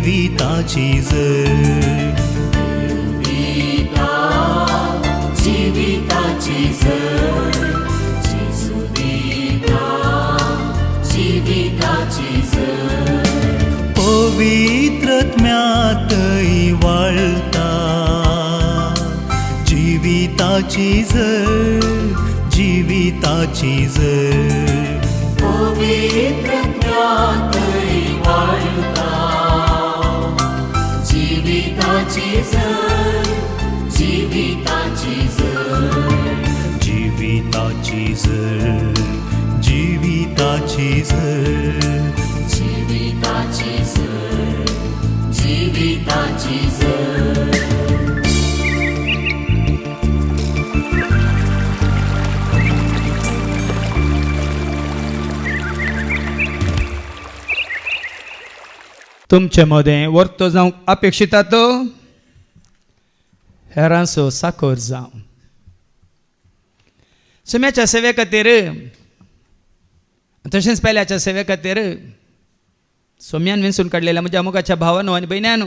जीविताची झळ, जीविताची झळ, जेजू दिता जीविताची झळ. पवित्रत्म्यातही वाळता जीविताची झळ, जीविताची झळ. पवित्रत्म्यातही वाळता जीविताची झळ, जीविताची झळ. जीविताची झळ, जीविताची झळ, जीविताची झळ, जीविताची झळ. तुमचे मदें वर्तो जावंक अपेक्षिता तो हेरांचो साखर जावं. सुम्याच्या सेवे खातीर तशेंच पेल्याच्या सेवे खातीर सोम्यान विंचून काडलेल्या म्हज्या मोगाच्या भावानो आनी भयण्यानो,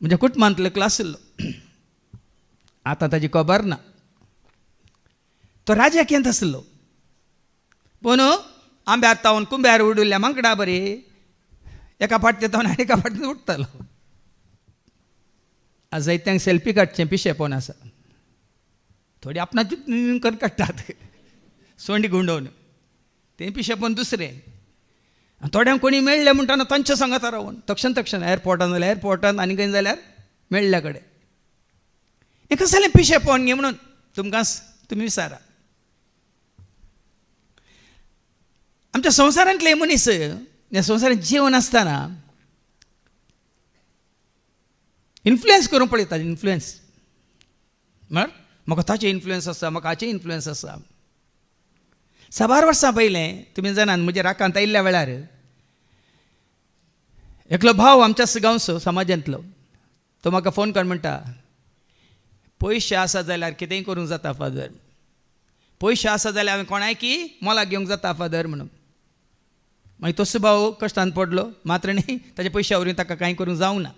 म्हज्या कुटुंबांतलो आशिल्लो, आतां ताजी खबर ना. तो राजकीयांत आशिल्लो, पूण आंब्यार तावन कुंब्यार उडयल्ल्या मांकडा बरी एका फाट तावन आनी एका फाट उडटलो. आज जायत्यांक सेल्फी काडचें पिशेपण आसा. थोडी आपणाची करून काडटात सोंडी गुंडोवन, तें पिशेपण दुसरें. थोड्यांक कोणी मेळ्ळे म्हणटाना तांच्या सांगात रावून तक्षण एअरपोर्टान जाल्यार एअरपोर्टान आनी खंय जाल्यार मेळ्ळ्या कडेन. हें कसं जालें पिशेपण गे म्हणून तुमी विचारा. आमच्या संवसारांतले मनीस ह्या संवसारांत जीवन आसतना इन्फ्लुयन्स करूंक पळयतात. इन्फ्लुयन्स म्हळ्यार म्हाका ताचे इन्फ्लुयन्स आसा, म्हाका हाचे इन्फ्लुयन्स आसा. 6-12 वर्सां पयलें तुमी जाणात म्हज्या राकांत आयिल्ल्या वेळार एकलो भाव आमच्या गांवचो समाजांतलो तो म्हाका फोन करून म्हणटा, पयशे आसा जाल्यार कितेंय करूंक जाता फादर, पयशे आसा जाल्यार हांवें कोणायकी मोलाक घेवंक जाता फादर म्हणून. मागीर तसो भाव कश्टान पडलो, मात्र न्ही ताच्या पयश्यावरी ताका कांय करूंक जावंक ना.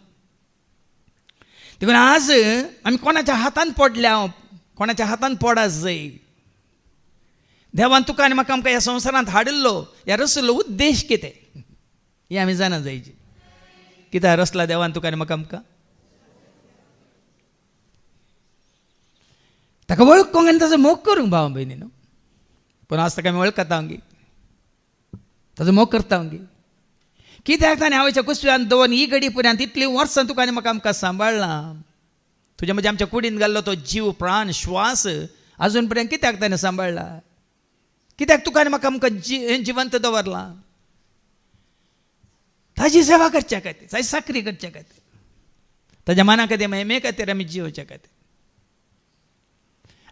देखून आज आमी कोणाच्या हातान पडल्या, कोणाच्या हातान पडात जाय. देवान तुका आनी म्हाका आमकां ह्या संवसारांत हाडिल्लो ह्या रचलो उद्देश कितें हें आमी जाणा जायची. कित्याक रचला देवान तुका आनी म्हाका आमकां? ताका वळखूंक आनी ताचो मोग करूंक भाव भयणीनो. पूण आज ताका आमी वळखता ओंगी, ताचो मोग करता ओंगी. कित्याक ताणें हांवेच्या कुसव्यान दवरून ही घडी पर्यंत इतलीं वर्सां तुका आनी म्हाका आमकां सांबाळ्ळां. तुज्या म्हणजे आमच्या कुडीन घाल्लो तो जीव, प्राण, श्वास अजून पर्यंत कित्याक ताणें सांबाळ्ळा? कित्याक तुका आनी म्हाका आमकां जिवंत दवरलां? ताजी सेवा करच्या खातीर, ताजी साकरी करच्या खातीर, ताज्या मना खातीर, मेहमे खातीर आमी जिवच्या खातीर.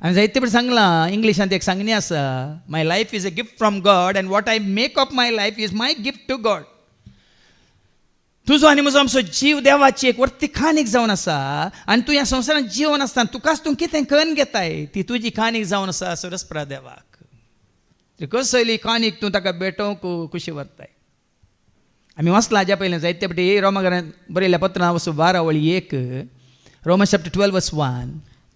हांवें जायते फावटी सांगलां, इंग्लिशांत एक सांगणी आसा, my life is a gift from God and what I make of my life is my gift to God. तुजो आनी म्हजो आमचो जीव देवाची एक वर्ती खाणीक जावन आसा. आनी तूं ह्या संवसारांत जिवन आसतना तुकाच तूं कितें करून घेताय ती तुजी खाणीक जावन आसा सरस्प्रा देवाक. कसली खाणीक तूं ताका भेटोवंक खुशी व्हरताय. आमी वाचलां हाज्या पयलें जायते फावटी रोमाकारांत बरयल्ल्या पत्रां वचूं 12:1 रोमन्स चॅप्टर 12:1.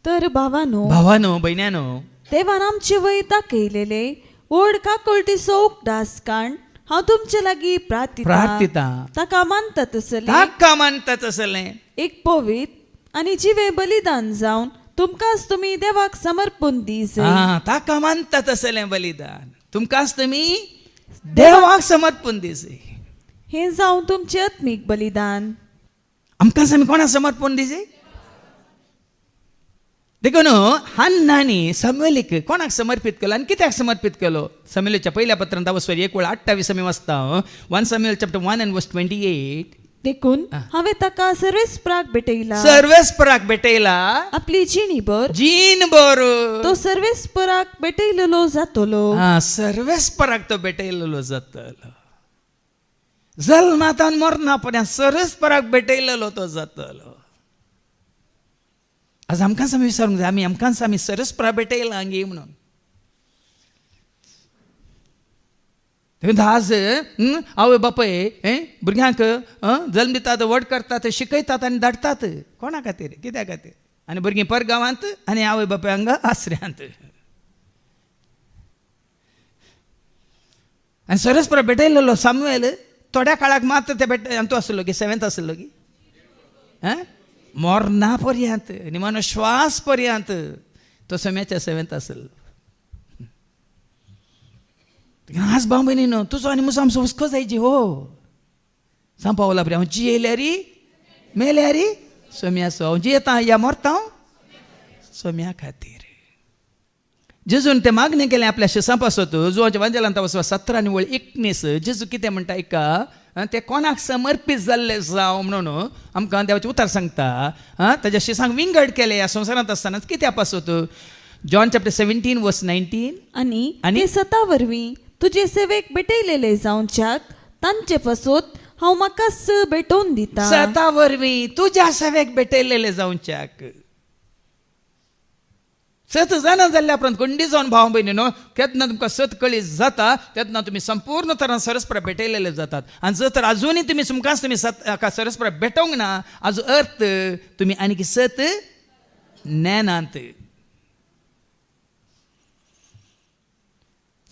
तर भावानो भयण्यानो, देवान आमचे वय दाखयलेले व्हड काकुळटी उगडास काण हांव तुमचे लागीं प्रार्थिता. ताका मानतात असलें एक पवित्र आनी जिवे बलिदान जावन तुमकांच तुमी देवाक समर्पण दीस. ताका मानतात असलें बलिदान तुमकांच तुमी देवाक समर्पण दीस. हें जावन तुमचें आत्मीक बलिदान. आमकांच आमी कोणाक समर्पण दिसे? देखून हन्नानी समवेलीक कोणाक समर्पित केलो आनी कित्याक समर्पित केलो? समवेलीच्या पहिल्या पत्रांत 1:28 आमी वाचता. 1 Samuel chapter 1:28. देखून हांवें ताका सर्वेस्पराक भेटयला आपली जीणभर तो सर्वेस्पराक भेटयलेलो जातलो. सर्वेस्पराक तो भेटयलेलो जातलो. जल्मातान मरना पर्यंत सर्वेस्पराक भेटयलेलो तो जातलो. आज आमकांच आमी विचारूंक जाय, आमकांच आमी सर्वेस्पराक भेटयला गे म्हणून. आज आवय बापय भुरग्यांक जल्म दितात व्हड करतात शिकयतात आनी धाडटात कोणा खातीर कित्या खातीर आनी भुरगीं परगांवांत आनी आवय बापय हांगा आसऱ्यांत आनी सरस्पर भेटयलेलो सामुएल थोड्या काळाक मात ते हातू आसलो की 7th आसलो की मोरना पर्यंत निमानो श्वास पर्यंत तो सम्याच्या 7th आसलो आज भाव भयणीनो तुजो आनी म्हजो आमचो हुस्को जायची हो सांग पावला बरें हांव जियेल्यारी मेल्यारी सोम्याचो हांव जियेता या मोरता हांव सोम्या खातीर जेजून ते मागणें केलें आपल्या शिसां पासत जुवांच्या वांजेलांत वचवा 17:19 जेजू कितें म्हणटा एका ते कोणाक समर्पीत जाल्ले जावं म्हणून आमकां देवाचें उतर सांगता ताच्या शिसांक विंगड केले ह्या संवसारांत आसतनाच कित्या पासत जॉन चॅप्टर 17:19 आनी ते सता वरवीं तुजे सेवेक भेटयलेले जावच्याक तांचे पासत हांव म्हाका भेटोवन दिता सता वरवीं तुज्या सेवेक भेटयलेले जावच्याक सत जाणा जाल्ल्या उपरांत खंडी जावन भाव भयणीनो केन्ना तुमकां सत कळी जाता तेन्ना तुमी संपूर्ण तरान सरस्पर भेटयलेले जातात आनी जर तर आजुनूय तुमी तुमकांच तुमी सरस्पर भेटोंक ना हाजो अर्थ तुमी आनीक सत नेनात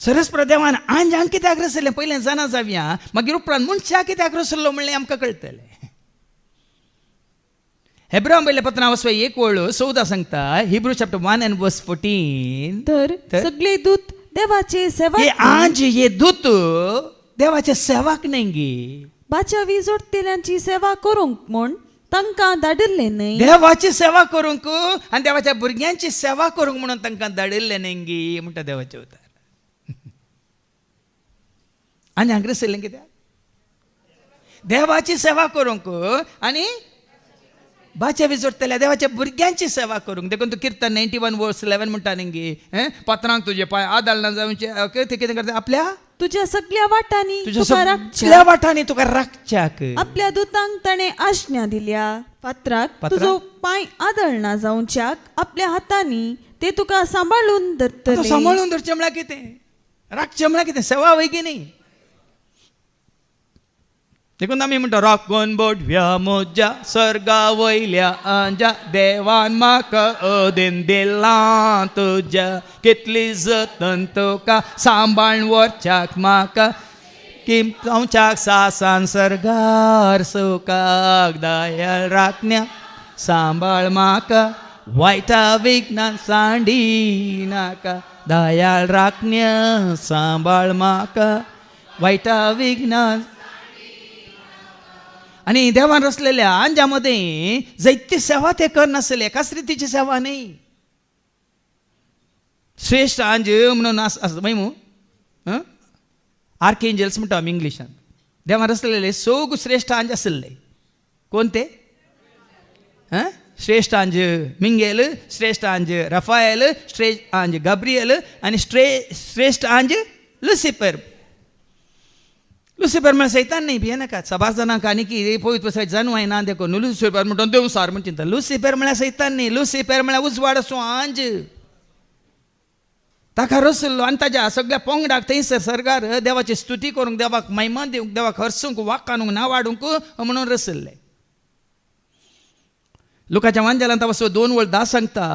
सरस्पर देवान आंजांक कित्याक रचयलें पयलें जाणा जावया मागीर उपरांत मनशाक कित्याक रचयलो म्हणलें आमकां कळटलें हेब्रां पयल्या पत्रां वचपा 1:14 सांगता हिब्रू चॅप्टर 1:14 तर सगळे दूत देवाचे सेवा आंज हे दूत देवाचे सेवाक न्ही बाच्या जोडतेल्यांची सेवा करूंक म्हूण तांकां धाडिल्ले न्ही देवाची सेवा करूंक आनी देवाच्या भुरग्यांची सेवा करूंक म्हणून तांकां धाडिल्ले न्ही म्हणटा देवाचे उतर आनी हांगा रचयलें कित्याक देवाची सेवा करूंक आनी बाच्या विजोडतल्या देवाच्या भुरग्यांची सेवा करूंक देखून तूं किर्तन 91:11 म्हणटा न्ही पत्रांक तुजे पांय आदाळना जावचे कितें करता आपल्या तुज्या सगळ्या वाटांनी तुज्या वाटांनी तुका राखच्याक आपल्या दुतांक ताणें आज्ञा दिल्या पात्राक तुजो पांय आदळना जावच्याक आपल्या हातांनी ते तुका सांबाळून धरतले सांबाळून धरचें म्हळ्यार कितें राखचें म्हळ्यार कितें सेवा वैगी न्ही देखून आमी म्हणटा राखून बोडव्या म्हज्या सर्गा वयल्या आंजा देवान म्हाका अदेन दिलां तुज्या कितली जतन तुका सांबाळून व्हरच्याक म्हाका जावच्याक सासान सर्गार सुखाक दयाळ राखण्या सांबाळ म्हाका वायटा विघ्नान सांडी नाका दयाळ राखण्या सांबाळ म्हाका वायटा विघ्नान आनी देवान रचलेल्या आंजा मदें जायती सेवा ते करनासले एकाच रितीची सेवा न्ही श्रेष्ठ आंज म्हणून न्हू आर्केंजल्स म्हणटा आमी इंग्लिशान देवान रचलेले सोग श्रेष्ठ आंज आसले कोण ते श्रेष्ठ आंज मिंगेल श्रेष्ठ आंज रफाएल श्रेष्ठ आंज गब्रिएल आनी श्रेष्ठ आंज लुसिफर लुसिफर म्हळ्यार सैतान न्ही भिये नाका 7 जाणांक आनी की पवित्र पुस्तकांत जन्माय ना देखो लुसिफर म्हणटा देव सार म्हण चिंता लुसिफर म्हळ्यार सैतान न्ही लुसिफर म्हळ्यार उजवाड असो आंज ताका रचलो आनी ताज्या सगळ्या पोंगडाक थंयसर सर्गार देवाची स्तुती करूंक देवाक महिमा दिवंक देवाक हरसूंक वाखाणूंक नावाडूंक म्हणून रचल्ले लोकांच्या वांजेलांत वचो 2:10 सांगता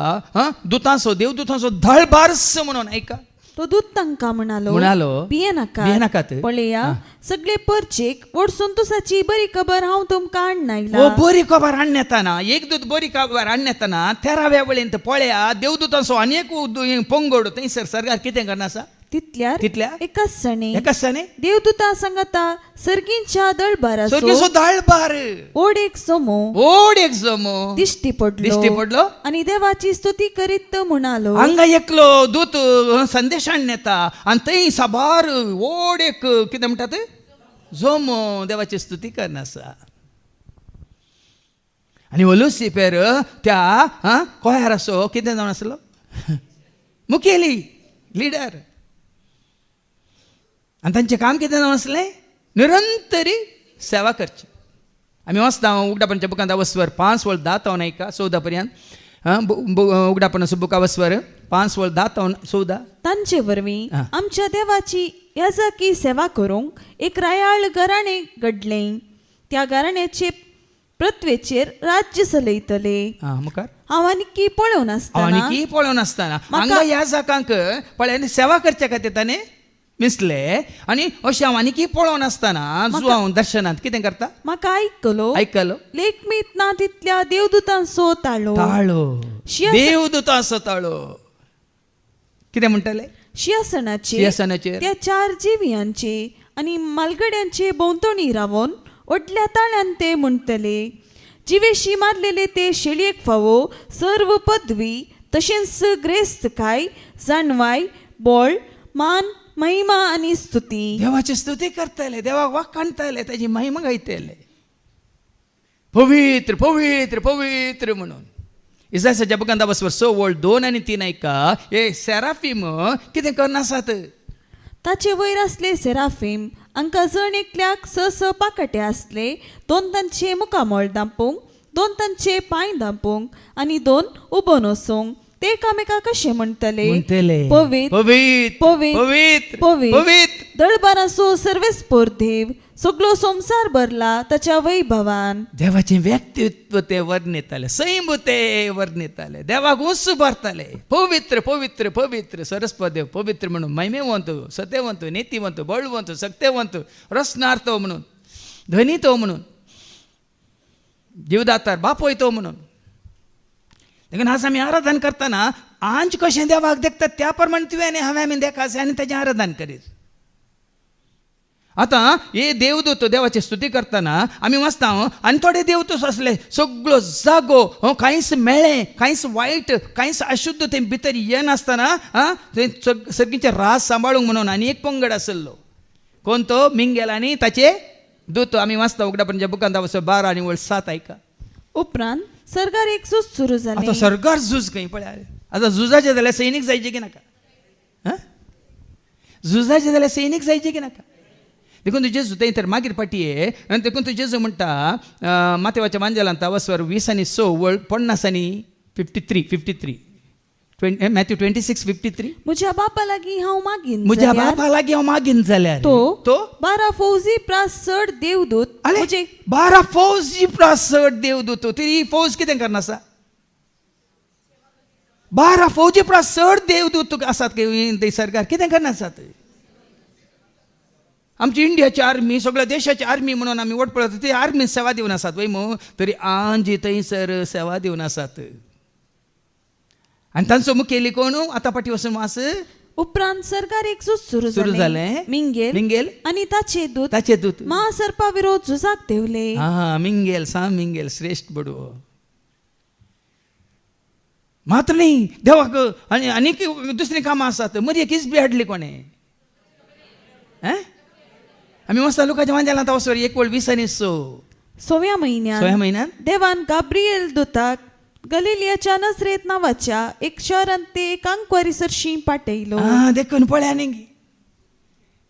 दुतांचो देवदुतांचो धळबार्स म्हणून ऐका तो दूत तांकां म्हणालो भिये नाकात पळया सगळे परचेक व्हड संतोषाची बरी खबर हांव तुमकां हाडून आयला बरी खबर हाडून येताना एक दूत बरी खबर हाडून येताना 13व्या वेळेंत पळया देवदुतांचो आनीक पंगड थंयसर सर्गार कितें करना आसा तितल्या एकाच सणे देवदूता सांगता सर्गींच्या दळबाराचो दळबार ओड एक जमो दिश्टी पडलो आनी देवाची स्तुती करीत म्हणालो हांगा एकलो दूत संदेश हाडून येता आनी थंय साबार ओड एक कितें म्हणटात जमो देवाची स्तुती करना आसा आनी लुसिफर त्या कोयाराचो कितें जावन आसलो मुखेली लिडर आनी तांचें काम कितें जावन आसलें निरंतरी सेवा करची आमी वचता उगडापणाच्या बुकांत वस्वर 5:10 हांव नायका 14 पर्यंत उगडापणाचो बुका वस्वर 5 वळ 10 तांचे वरवीं हा. आमच्या देवाची याजकी सेवा करूंक एक रायाळ घराणे घडलें. त्या घराण्याचे पृथ्वेचेर राज्य चलयतले. मुखार हांव आनी पळोवन आसतना आनी पळोवन आसतना म्हाका- हांगा ह्या जाकांक पळय सेवा करच्या खातीर ताणें मिसले आनी अशें हांव आनी पळोवन आसतना जो हांव दर्शनांत कितें करता म्हाका आयकलो लेखमीत ना तितल्या देवदूतांचो ताळो ताळो शिया- देवदूतांचो ताळो कितें म्हणटले शियासनाचे सिंहासनाचेर त्या 4 जिवियांचे आनी मालगड्यांचे भोंवतणी रावोन ओडल्या ताळ्यान ते म्हणटले, जिवेशी मारलेले ते शेळयेक फावो सर्व पदवी तशेंच ग्रेस्तकाय जाणवाय बोळ मान महिमा आनी स्तुती. देवाची स्तुती करतले, देवाक वाखाणतले, ताजी महिमा गायतले. पवित्र पवित्र पवित्र म्हणून इसायाच्या बुकांत बसवर 6 वळ 2 आनी 3 ऐका. हे सेराफीम कितें करना आसात. ताचे वयर असले सेराफीम हांकां जण एकल्याक 6 पाकटे आसले. 2 तांचे मुखामोळ दांपूंक, 2 तांचे पांय दांपूंक आनी 2 उबोन वसूंक. ते एकामेका कशे म्हणटले, पवित्र पवित्र पवित्र पवित्र पवित्र पवित्र दळबाराचो सर्वेस्पोर देव, सगळो संसार भरला ताच्या वैभवान. देवाचे व्यक्तित्व ते वर्णिताले, सैम ते वर्णिताले, देवाक उंच भरताले. पवित्र पवित्र पवित्र सरस्वत देव पवित्र म्हणून महिमेवंत, सत्यवंत, नीतिवंत, बळवंत, सत्यवंत, रसनार्थ म्हणून, धनी तो म्हणून, जीवदातार बापोय तो म्हणून. देखून आज आमी आराधन करतना आंज कशें देवाक देखतात त्या प्रमाणे तुवें आनी हांवें आमी देखाचे आनी तेजें आराधन करीत. आतां हे देवदूत देवाची स्तुती करतना आमी वाचता आनी थोडे देवदूत असले सगळो जागो कांयच मेळ्ळें, कांयच वायट, कांयच अशुद्ध ते भितर येनासतना थंय सगळींचे रास सांबाळूंक म्हणून आनी एक पंगड आसलो. कोण तो? मिंगेल आनी ताचे दूत. आमी वाचता उगडापणच्या बुकांत 12 आनी 7 ऐका. उपरांत सरकार एक झूज सुरू आता जालें. सरकार झूज खंय पळय. आता झुजाचे जाल्यार सैनीक जायचे की नाका? झुजाचे जाल्यार सैनीक जायचे की नाका? देखून तू जेजू थंय तर मागीर पाटये आनी देखून तू जेजू म्हणटा मातेवाच्या मांजलांत 20 आनी 6 वळ 50 आनी 53 मॅथ्यू 26:53. म्हज्या बापा लागीं हांव मागीन म्हज्या जाल्यार बापा लागीं हांव मागीन जाल्यार तो तो 12 फौजी प्रास चड देवदूत आले म्हजे 12 फौजी प्रासड देवदूत. ती फौज कितें करना आसा? 12 फौजी प्रासड देवदूत आसात ते सरकार कितें करना आसात? आमची इंडियाची आर्मी, सगळ्या देशाची आर्मी म्हणून आमी वोट पळयता ती आर्मी सेवा दिवन आसात वय मो, तरी आंजी थंयसर सेवा दिवन आसात. आनी तांचो मुखेली कोण? आतां फाटी वचून वास. उपरांत सरकार एक झूज सुरू सुरू जालें. मिंगेल आनी ताचे दूत महासर्पा विरोध झुजाक देवले. मिंगेल श्रेष्ठ बडवो. मात्र न्ही देवाक आनी दुसरी कामां आसात. मरी किस बी हाडली कोणें? आमी वचता लोकांच्या मांजलांत वचोर 1 वळ 20 आनी 6 6व्या म्हयन्यात देवान गाब्रिएल दुताक गलिलियाच्या नजरेत नावाच्या एक शहरांत ते एकांकवारी सरशी पाठयलो. देखून पळया न्ही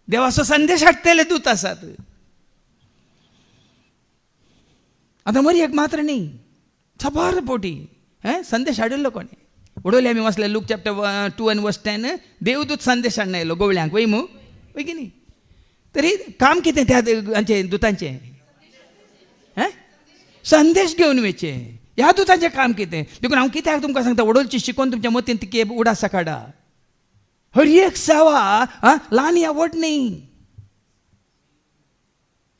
देवाचो संदेश हाडटले दूत आसात. आतां मरी एक मात्र न्ही सबार पोटी संदेश हाडिल्लो कोणें? उडोवले आमी वचले लूक चॅप्टर 2 आनी वर्स 10. देवदूत संदेश हाडून आयलो गवळ्यांक वय मू वय की न्ही? तरी काम कितें त्या दुतांचें? संदेश घेवन वयचे. ह्या दुतांचें काम कितें? देखून हांव कित्याक तुमकां सांगता, वडोलची शिकोवन तुमच्या मतीन ती केब उडासा काडा. हर एक सेवा ल्हान या व्हड न्ही.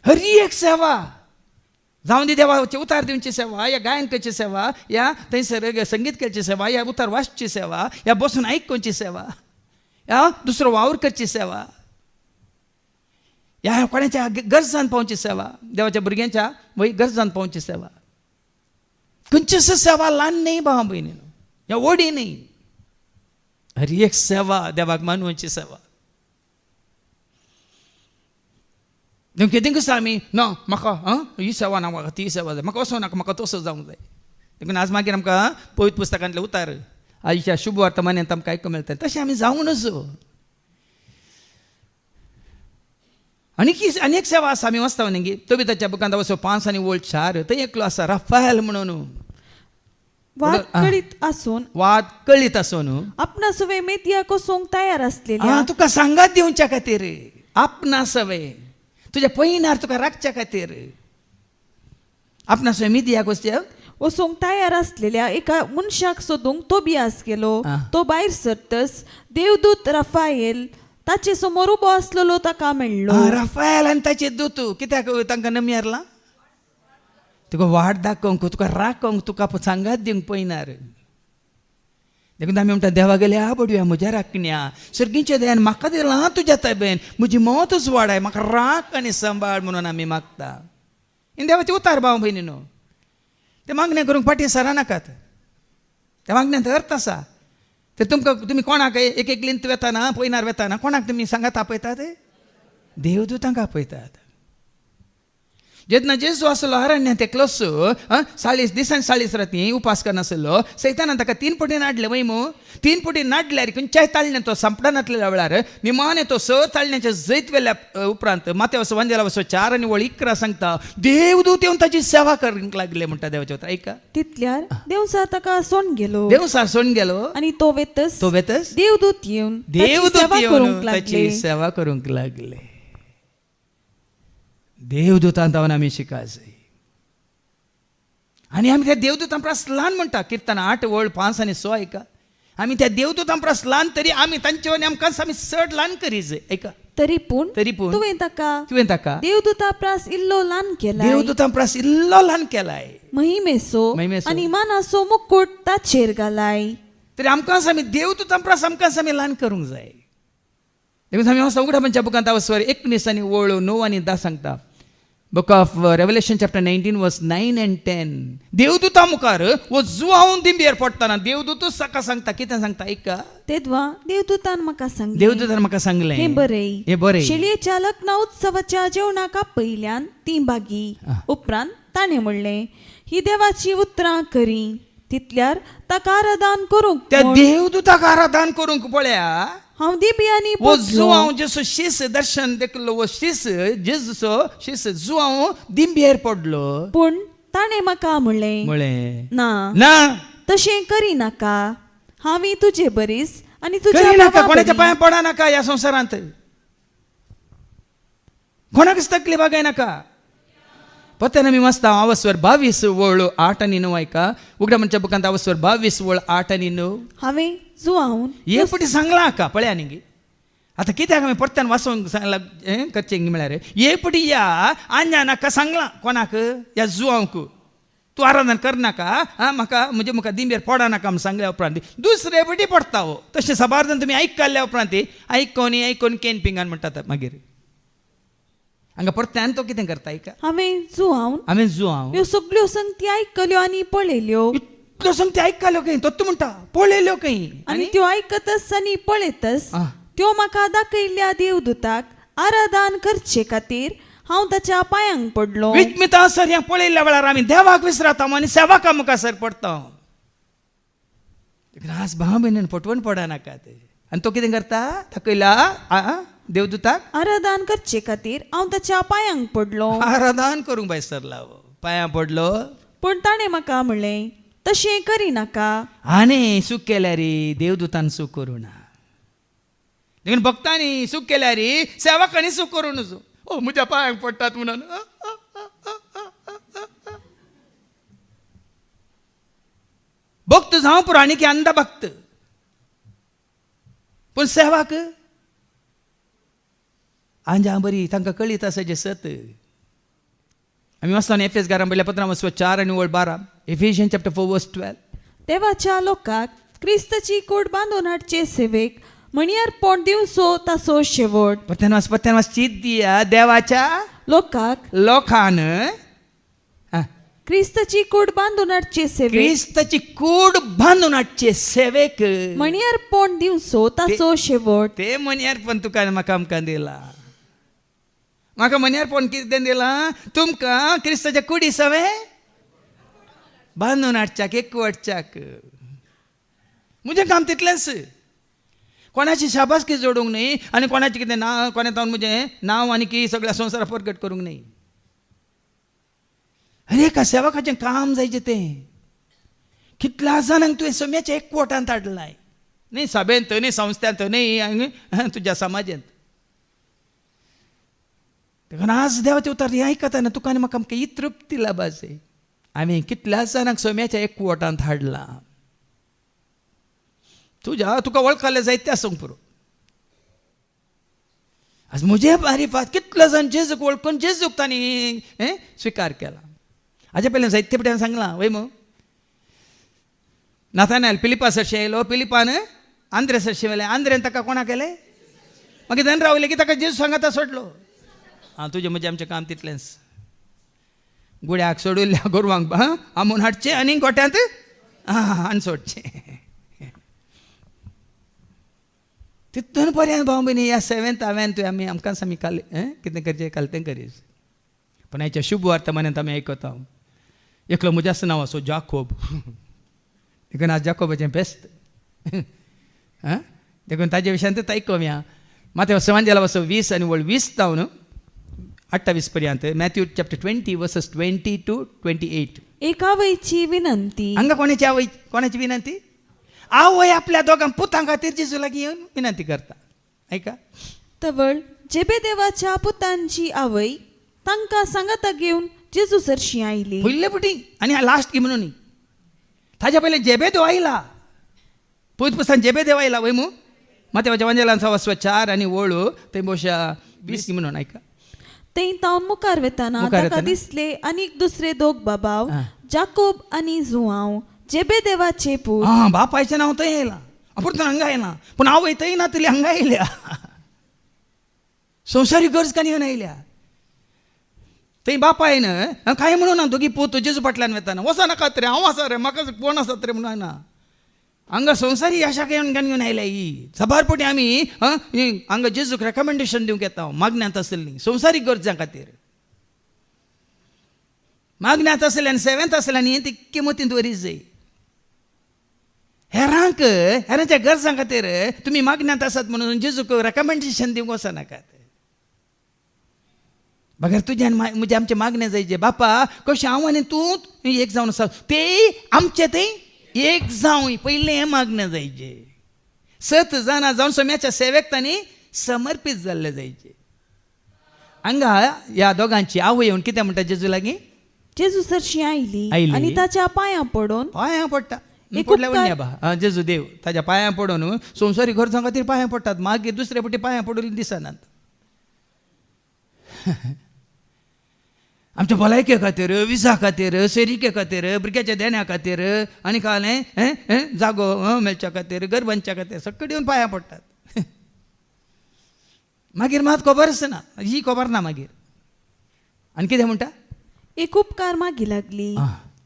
हर एक सेवा जावं दी देवाचे उतार दिवची सेवा, या गायन करची सेवा, या थंयसर संगीत करची सेवा, या उतार वाचची सेवा, या बसून आयकूची सेवा, या दुसरो वावर करची सेवा, या कोणाच्या गरजान पावची सेवा, देवाच्या भुरग्यांच्या वय गरजान पावची सेवा. खंयचीच सेवा ल्हान न्ही भावा भयणीनो, ह्या व्हडी न्ही. हर एक सेवा देवाक मानवाची सेवा. कितें दिसा आमी ना म्हाका ही सेवा ना, म्हाका ती सेवा जाय, म्हाका असो नाका, म्हाका तसो जावंक जाय. देखून आज मागीर आमकां पवित्र पुस्तकांतले उतार आयच्या शुभ वर्तमान्यांत आमकां आयकूंक मेळटा. तशें आमी जावंक नजो. आनी एक सेवा आसा, आमी वाचता न्ही तोबिताच्या बुकांत वचो 5 आनी वळ 4. थंय एकलो आसा राफाएल म्हणून. वाद कळीत आसून वाद कळीत असो न्हू आपणा सवे मेतया कोसोंक तयार असलेल्या तुका सांगात दिवच्या खातीर आपणा सवे तुझ्या पयनार तुका राखच्या खातीर आपणा सवे मिदिया गोष्टी वसोंक तयार असलेल्या एका मनशाक सोदूंक तोबियास गेलो. तो भायर सरतस देवदूत राफाएल ताचे समोर उबो आसलेलो ताका मेळ्ळो. राफाएल आनी ताचे दूत कित्याक तांकां नमियारला तुका वाट दाखोवंक तुका राखोवंक तुका सांगात दिवंक पयनार. देखून आमी म्हणटा देवा गेल्या बडव्या म्हज्या राखण्या सर्गीच्या दयान म्हाका दिलां तुज्या ताब्यान म्हजी मौतच वाडाय म्हाका राख आनी सांबाळ म्हणून आमी मागता. इन देवाचे उतार भाव भयणीनो ते मागणें करूंक फाटीं सरा नाकात. त्या मागण्यांत अर्थ आसा. ते तुमी कोणाक एक एक लिंत वेताना पयनार वेताना कोणाक तुमी सांगात आपयतात देवदूतांक आपयतात. जेन्ना जेजू आसलो अरण्यात एकलोसो 40 दीस आनी 40 राती उपास करनासलो सैतानान ताका 3 पटी नाडले वयमू 3 पटी नाडल्यार खंयच्याय ताळण्या तो संपडा नासलेल्या वेळार निमाणे तो 6 ताळण्याचे जैत वेल्या उपरांत मातेवस वंदेला वसो 4 आनी 11 सांगता देवदूत येवन ताची सेवा करपाक लागले म्हणटा देवाच्या उतर. ऐका तितल्यार देवसा ताका सोन गेलो. देवसा सोन गेलो आणि तो वेतस देवदूत येवन ताची सेवा करूंक लागले. देवदूतां जावन आमी शिकायचे आनी आमी त्या देवदूतां परस ल्हान म्हणटा. किर्तन 8:5 आनी 6 ऐका. आमी त्या देवदूतां परस ल्हान तरी आमी तांचे वनी आमकां आमी चड ल्हान करीचे. ऐका तरी पूण तुवें ताका देवदूता प्रास इल्लो ल्हान केला. देवदूतां परस इल्लो ल्हान केलाय. महिमेसो आनी मानाचो मुकुट ताचेर घालाय. तरी आमकां आमी देवदूतां परस आमकां आमी ल्हान करूंक जाय. देखून आमी उगडापणच्या बुकांत 19 आनी 9 आनी 10 सांगता. Book of Revelation chapter 19 verse 9 and 10. देवदूता मुखार वो जुआवून दिंबेर पडटाना देवदूतच साका सांगता. कितें सांगता ऐका. तेदवा देवदूतान म्हाका सांगलें हे बरें शेळयेच्या लग्न उत्सवाच्या जेवणाका पयल्यान 3 भागी उपरांत ताणें म्हणलें ही देवाची उतरां करी. तितल्यार ताका आराधन करूंक त्या देवदूताक आराधन करूंक पळया हांव दिब्यांनी जुआव जसो शीस दर्शन देखलो वो शीस जेजूचो शीस जुआव दिंबेर पडलो. पूण ताणें म्हाका म्हणलें ना तशें करिनाका. हांवें तुजे बरीस आनी तुज्या कोणाच्या पांयां पडा नाका. ह्या संवसारांत कोणाकच तकली बागाय नाका. पत्यान आमी वाचता 22:8 आनी 9 ऐका. उगडापणच्या बुकांत 22:8 आनी 9. हांवें जुआवून हे पटी सांगला का पळया न्ही. आतां कित्याक हांवें परत्यान वाचोवंक सांगला करचें म्हळ्यार हे पटी या आंजा नाका सांगला कोणाक ह्या जुआवंक तूं आराधन करनाका म्हाका म्हणजे म्हाका दिंबेर पडा नाका म्हूण सांगल्या उपरांत दुसरे पटी पडटा हो. तशें सबारजन तुमी आयकल्ल्या उपरांत आयकोन केन पिंगान म्हणटात मागीर हांगा परत्यान तो कितें करता ऐका. हांवें जुआव ह्यो सगळ्यो संगती आयकल्यो आनी पळयल्यो. इतल्यो संगती आयकल्यो खंय तो म्हणटा पळयल्यो खंय आनी त्यो आयकतस आनी पळयतस त्यो म्हाका दाखयल्ल्या देवदूताक आराधन करचे खातीर हांव ताच्या पांयांक पडलो. विस्मिता सर ह्या पळयल्ल्या वेळार आमी देवाक विसरता आनी सेवाका मुखासर पडटा. आज भाव भयणीन फटवून पडा नाकात. आनी तो कितें करता दाखयला देवदूताक आराधन करचे खातीर हांव ताच्या पांयांक पडलो. आराधन करूंक भायर सरला पांयां पडलो. पूण ताणें म्हाका म्हणलें तशें करिनाका. आनी सूख केल्यार देवदूतान सूख करूं ना. देखून भक्तांनी सूख केल्यार सेवकांनी सूख करूं नजो. ओ म्हज्या पांयांक पडटात म्हणून भक्त जावं पुरो आनी की अंध भक्त पूण सेवाक आंजा बरी तांकां कळीत आसा जे सत. आमी वाचता एफेस 4 आनी 12. Ephesians chapter 4 verse 12. देवाच्या लोकांक क्रिस्ताची कोड बांदून हाडचे सेवेक म्हणयार पोट दिवचो ताचो शेवट. पत्यान चित दिया देवाच्या लोकान क्रिस्ताची कूड बांदून हाडचे सेवेक क्रिस्ताची कूड बांदून हाडचे सेवेक म्हणयार पोट दिवचो ताचो शेवट. ते म्हणयार पण तुका म्हाका आमकां दिला. म्हाका म्हणयार पण कितें दिलां तुमकां क्रिस्ताच्या कुडी सवे बांदून हाडच्याक एकवटच्याक. म्हजें काम तितलेंच. कोणाची शाबासकी जोडूंक न्ही आनी कोणाचें कितें नांव कोणें जावन म्हजें नांव आनी की सगळ्या संवसाराक प्रगट करूंक न्ही. अरे एका सेवकाचें काम जायचें तें कितल्या जाणांक तुवें सोम्याच्या एकवटांत हाडलाय, न्ही सभेंत न्ही संस्थांत न्ही तुज्या समाजांत. देखून आज देवाचें उतर हें आयकताना तुका आनी म्हाका ही तृप्ती लाबाचे. हांवें कितल्या जाणांक सोम्याच्या एकवटांत हाडलां. तुका वळखले जायते आसूंक पुरो. आज म्हजे मारिफात कितले जाण जेजूक वळखून जेजूक तांणी स्विकार केला. हाजे पयलीं जायते पटेन सांगलां वय मो नाथानायल फिलिपा सरशी येयलो, फिलिपान आंद्रे सरशी वेले, आंद्रेन ताका कोणा केले, मागीर धन रावले की ताका जेजू सांगाता सोडलो. तुजें म्हजें आमचें काम तितलेंच. गुड्याक सोडिल्ल्या गोरवांक आमून हाडचें आनी गोट्यांत आनी सोडचें. तितून पर्यंत भाव भयणी ह्या सेवेंत हांवें तुवें आमी आमकां आमी कितें करचें कालतें करीत. पण हेच्या शुभ वर्तमानांत आमी आयकता एकलो म्हजें नांव आसो जाकोब. देखून आज जाकोबाचें बेस्ट देखून ताजे विशयांत आयकूया. माथ्या संवांजेला वचो 20 आनी 20 जावन 28 पर्यंत. Matthew chapter 20 versus 20 to 28. एक आवयची विनंती. हांगा कोणाची विनंती? आवय आपल्या दोगां पुतां खातीर जेजू लागीं येवन विनंती करता. ऐका. तवळ जेबेदेवाच्या पुतांची आवय तांकां सांगाता घेवन जेजू सरशी आयली. पयले पुटी आनी लास्ट की म्हणून ताज्या पयलें जेबेदेव आयला. पयत पुस्तान जेबेदेव आयला वय मू. माथ्याच्या वंजलांचो वचो 4 आनी वळू थंय बोशा 20 की म्हणून. ऐका. थंय तावन मुखार वेताना ताका दिसले आनीक दुसरे दोग बाबाव, जाकोब आनी जुआंव, जेबेदेवाचे पूत. बापायचें नांव थंय येयलां, पूण हांगा येयलां. पूण आवय थंय ना तरी हांगा येयल्या. संवसारीक गरज कांय येवन येयल्या. थंय बापायन काय म्हणून ना दोगी पूत जेजू फाटल्यान वेताना वचनाका रे, हांव आसा रे, म्हाका कोण आसात रे म्हणून ना. हांगा संवसारी आशा घेवन आयल्या ही. सबारपटी आमी हांगा जेजूक रेकमेंडेशन दिवंक येता मागण्यांत आसली संवसारीक गरजां खातीर. मागण्यांत आसले आनी सेवेंत आसले आनी तितके मतींत वरीच जाय. हेरांच्या गरजां खातीर तुमी मागण्यांत आसात म्हणून जेजूक रेकमेंडेशन दिवंक वचनाकात. बगर तुज्यान म्हणजे आमचे मागणे जायचे. बापा कशें हांव आनी तूं एक जावन आसा ते आमचे ते एक जावं पयलें हें मागणें जायचे. 7 जाणां जावन सोम्याच्या सेवेक तांणी समर्पीत जाल्ले जायचे. हांगा ह्या दोगांची आवय येवन कितें म्हणटा जेजू लागीं? जेजू सरशी आयली आनी ताच्या पांयां पडोवन पांयां पडटा. जेजू देव ताच्या पांयां पडोवन संवसारी गरजां खातीर पांयां पडटात. मागीर दुसरे फावटी पांयां पडून दिसनात. आमच्या भलायके खातीर, विजा खातीर, सेरिके खातीर, भुरग्याच्या देण्या खातीर आनी कालें जागो मेळच्या खातीर, गरबांच्या खातीर सगळे येवन पांयां पडटात. मागीर मात खबर आसना, ही खबर ना. मागीर आनी कितें म्हणटा? एक उपकार मागी लागली.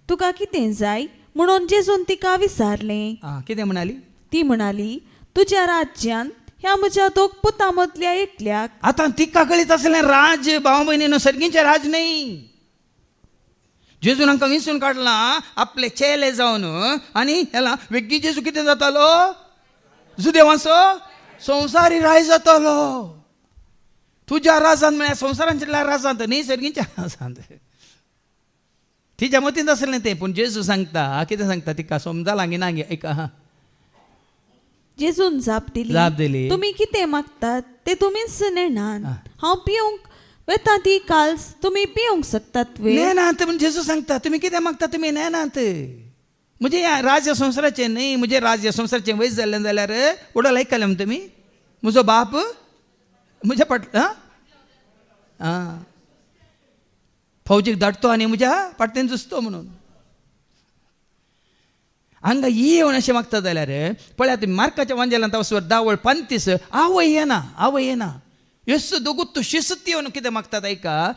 तुका कितें जाय म्हणून जेजून तिका विचारलें. कितें म्हणाली? ती म्हणाली, तुज्या राज्यान ह्या म्हज्या दोग पुतां मदल्या एकल्याक. आतां तिका कळीत आसलें राज भाव भयणीन सर्गींचें राज न्ही. जेजून हांकां विंचून काडलां आपले चेले जावन आनी हेला वेग्गी जेजू कितें जातालो? जुदेवाचो संवसारी राय जातालो. तुज्या राजांत म्हळ्यार संवसारांतल्या राजांत न्ही, सर्गींच्या राजांत. तिच्या मतींत आसलें तें. पूण जेजू सांगता कितें सांगता तिका समजालां की ना गे. ऐका. जेजून जाप दिली, तुमी कितें मागतात ते तुमीच नेणात. हांव पिवंक वेता ती काल्स तुमी पिवंक शकतात. नेनात म्हण जेजू सांगता तुमी कितें मागता तुमी नेनात. म्हणजे राज्य संवसाराचें न्ही. म्हणजे राज्य संवसाराचें वयस जाल्लें जाल्यार उडोल आयकलें तुमी. म्हजो बाप म्हज्या फौजीक धाडटो आनी म्हज्या फाटल्यान झुजतो म्हणून. हांगा ही येवन अशें मागता जाल्यार पळयात तुमी मार्काच्या वांजेलांत वचोन 10:35 आवय येना. येसू दोगूच शिस्त येवन कितें मागतात ऐका.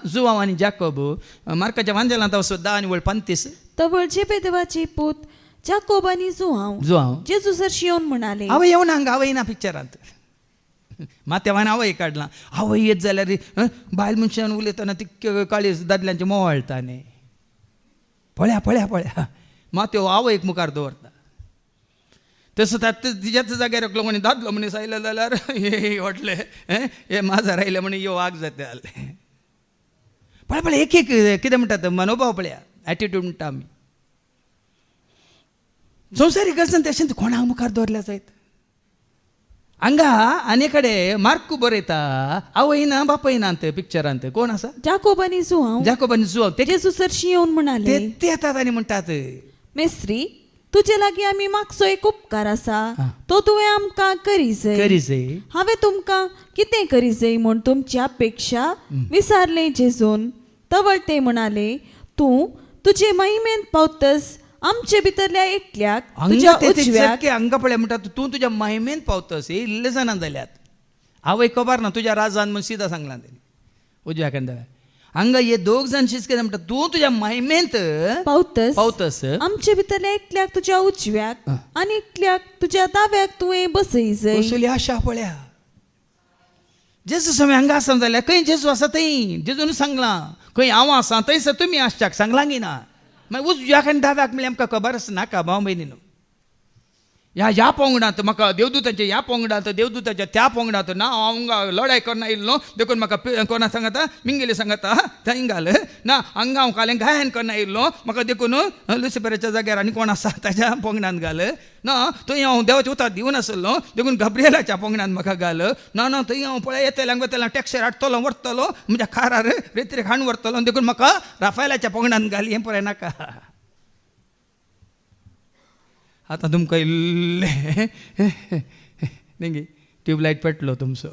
जुआंव आनी जाकोब. मार्काच्या वांजेलांत वचोन 10:35. तवळ जेबेदेवाचे पूत जाकोब आनी जुआंव जेजू सरशी येवन म्हणाले. आवय येवन हांगा आवय ना पिक्चरांत. माथ्यावान आवय काडलां. आवय येत जाल्यार बायल मनशान उलयतना तितके काळी दादल्यांचे मोवाळटा न्ही. पळया माथ्यो आवयक मुखार दवरता. तसो तिच्याच जाग्यार एकलो कोणी दादलो मनीस आयलो जाल्यार हे वाटले हे माझा राहिले म्हणे यो वाग जाते जाले. पळय एक कितें म्हणटात मनोभाव पळया. एटिट्यूड म्हणटा आमी. संवसारीक गरजन तशें कोणाक मुखार दवरल्या जायत हांगा आनी कडेन मार्कू बरयता आवयना बापयनांत पिक्चरांत कोण आसा जाकोब आनी जुआंव जाकोबानी जुआंव ते जेजू सरशी येवन म्हणाले ते येतात आनी म्हणटात मेस्त्री तुजे लागीं आमी मागचो एक उपकार आसा तो तुवें आमकां करी जाय हांवें तुमकां कितें करी जाय म्हूण तुमची अपेक्षा विचारलें जेजून तवळ ते म्हणाले तूं तुजे महिमेंत पावतस आमचे भितरल्या एकल्याक तुज्या उजव्याक हांगा पळय म्हणटात तूं तुज्या महिमेंत पावतस हे इल्ले जाणां जाल्यात आवय खबर ना तुज्या राजान म्हूण सिदा सांगलां तेणी उजव्याक आनी दाव्याक हांगा हे दोग जाण शिस कितें म्हणटा तूं तुज्या महिमेंत पावतस आमचे भितरल्या एकल्याक तुज्या उजव्याक आनी एकल्याक तुज्या दाव्याक तुवें बसय जाय बसुली आशा पळया जेजू समय हांगा आसा जाल्यार खंय जेजू आसा थंय जेजून सांगलां खंय हांव आसा थंयसर तुमी आसच्याक सांगलां की ना मागीर उजव्याक आनी दाव्याक म्हणल्यार आमकां खबर आसा नाका भाव भयणीनो ह्या पोंगडांत म्हाका देवदूताच्या ह्या पोंगडांत देवदूताच्या त्या पोंगडांत ना हांव लढाय करना येयल्लो देखून म्हाका कोणा सांगता मिंगेली सांगता थंय घाल ना हांगा हांव कालें गायन करना येयल्लो म्हाका देखून लुसिफराच्या जाग्यार आनी कोण आसा ताच्या पोंगडांत घाल ना थंय हांव देवाचे उतर दिवन आसलो देखून गब्रियलाच्या पोंगडांत म्हाका घाल ना ना थंय हांव पळय येतलें वतलें टॅक्सर हाडटलो व्हरतलो म्हज्या कारार रेत्रेक हाडून व्हरतलो देखून म्हाका राफायलाच्या पोंगडांत घाल हें पळय नाका आतां तुमकां इल्लें नेगी ट्यूबलायट पेटलो तुमचो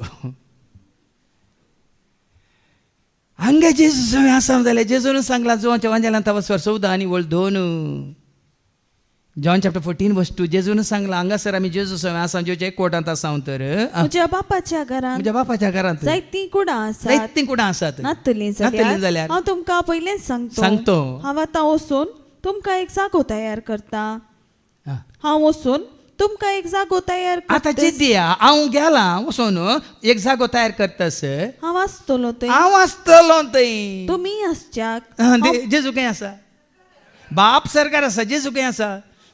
हांगा जेजू समय आसा जाल्यार जेजून सांगला जोवांच्या वांजेलांत वचवर 14 आनी वळ 2 जॉन चॅप्टर 14 वर्स 2 जेजून सांगला हांगासर आमी जेजू समय आसा जेवच्या एक कोर्टांत आसा हांव तर म्हज्या बापाच्या घरांत जायतीं कुडां आसात नातलीं जाल्यार हांव तुमकां पयलेंच सांगतो हांव आतां वचून तुमकां एक जागो तयार करता हांव वचून तुमकां एक जागो तयार आतां चिद्या हांव गेला वचून एक जागो तयार करतास हांव आसतलो थंय तुमी आसच्याक जेजू खंय आसा बाप सरकार आसा जेजू खंय आसा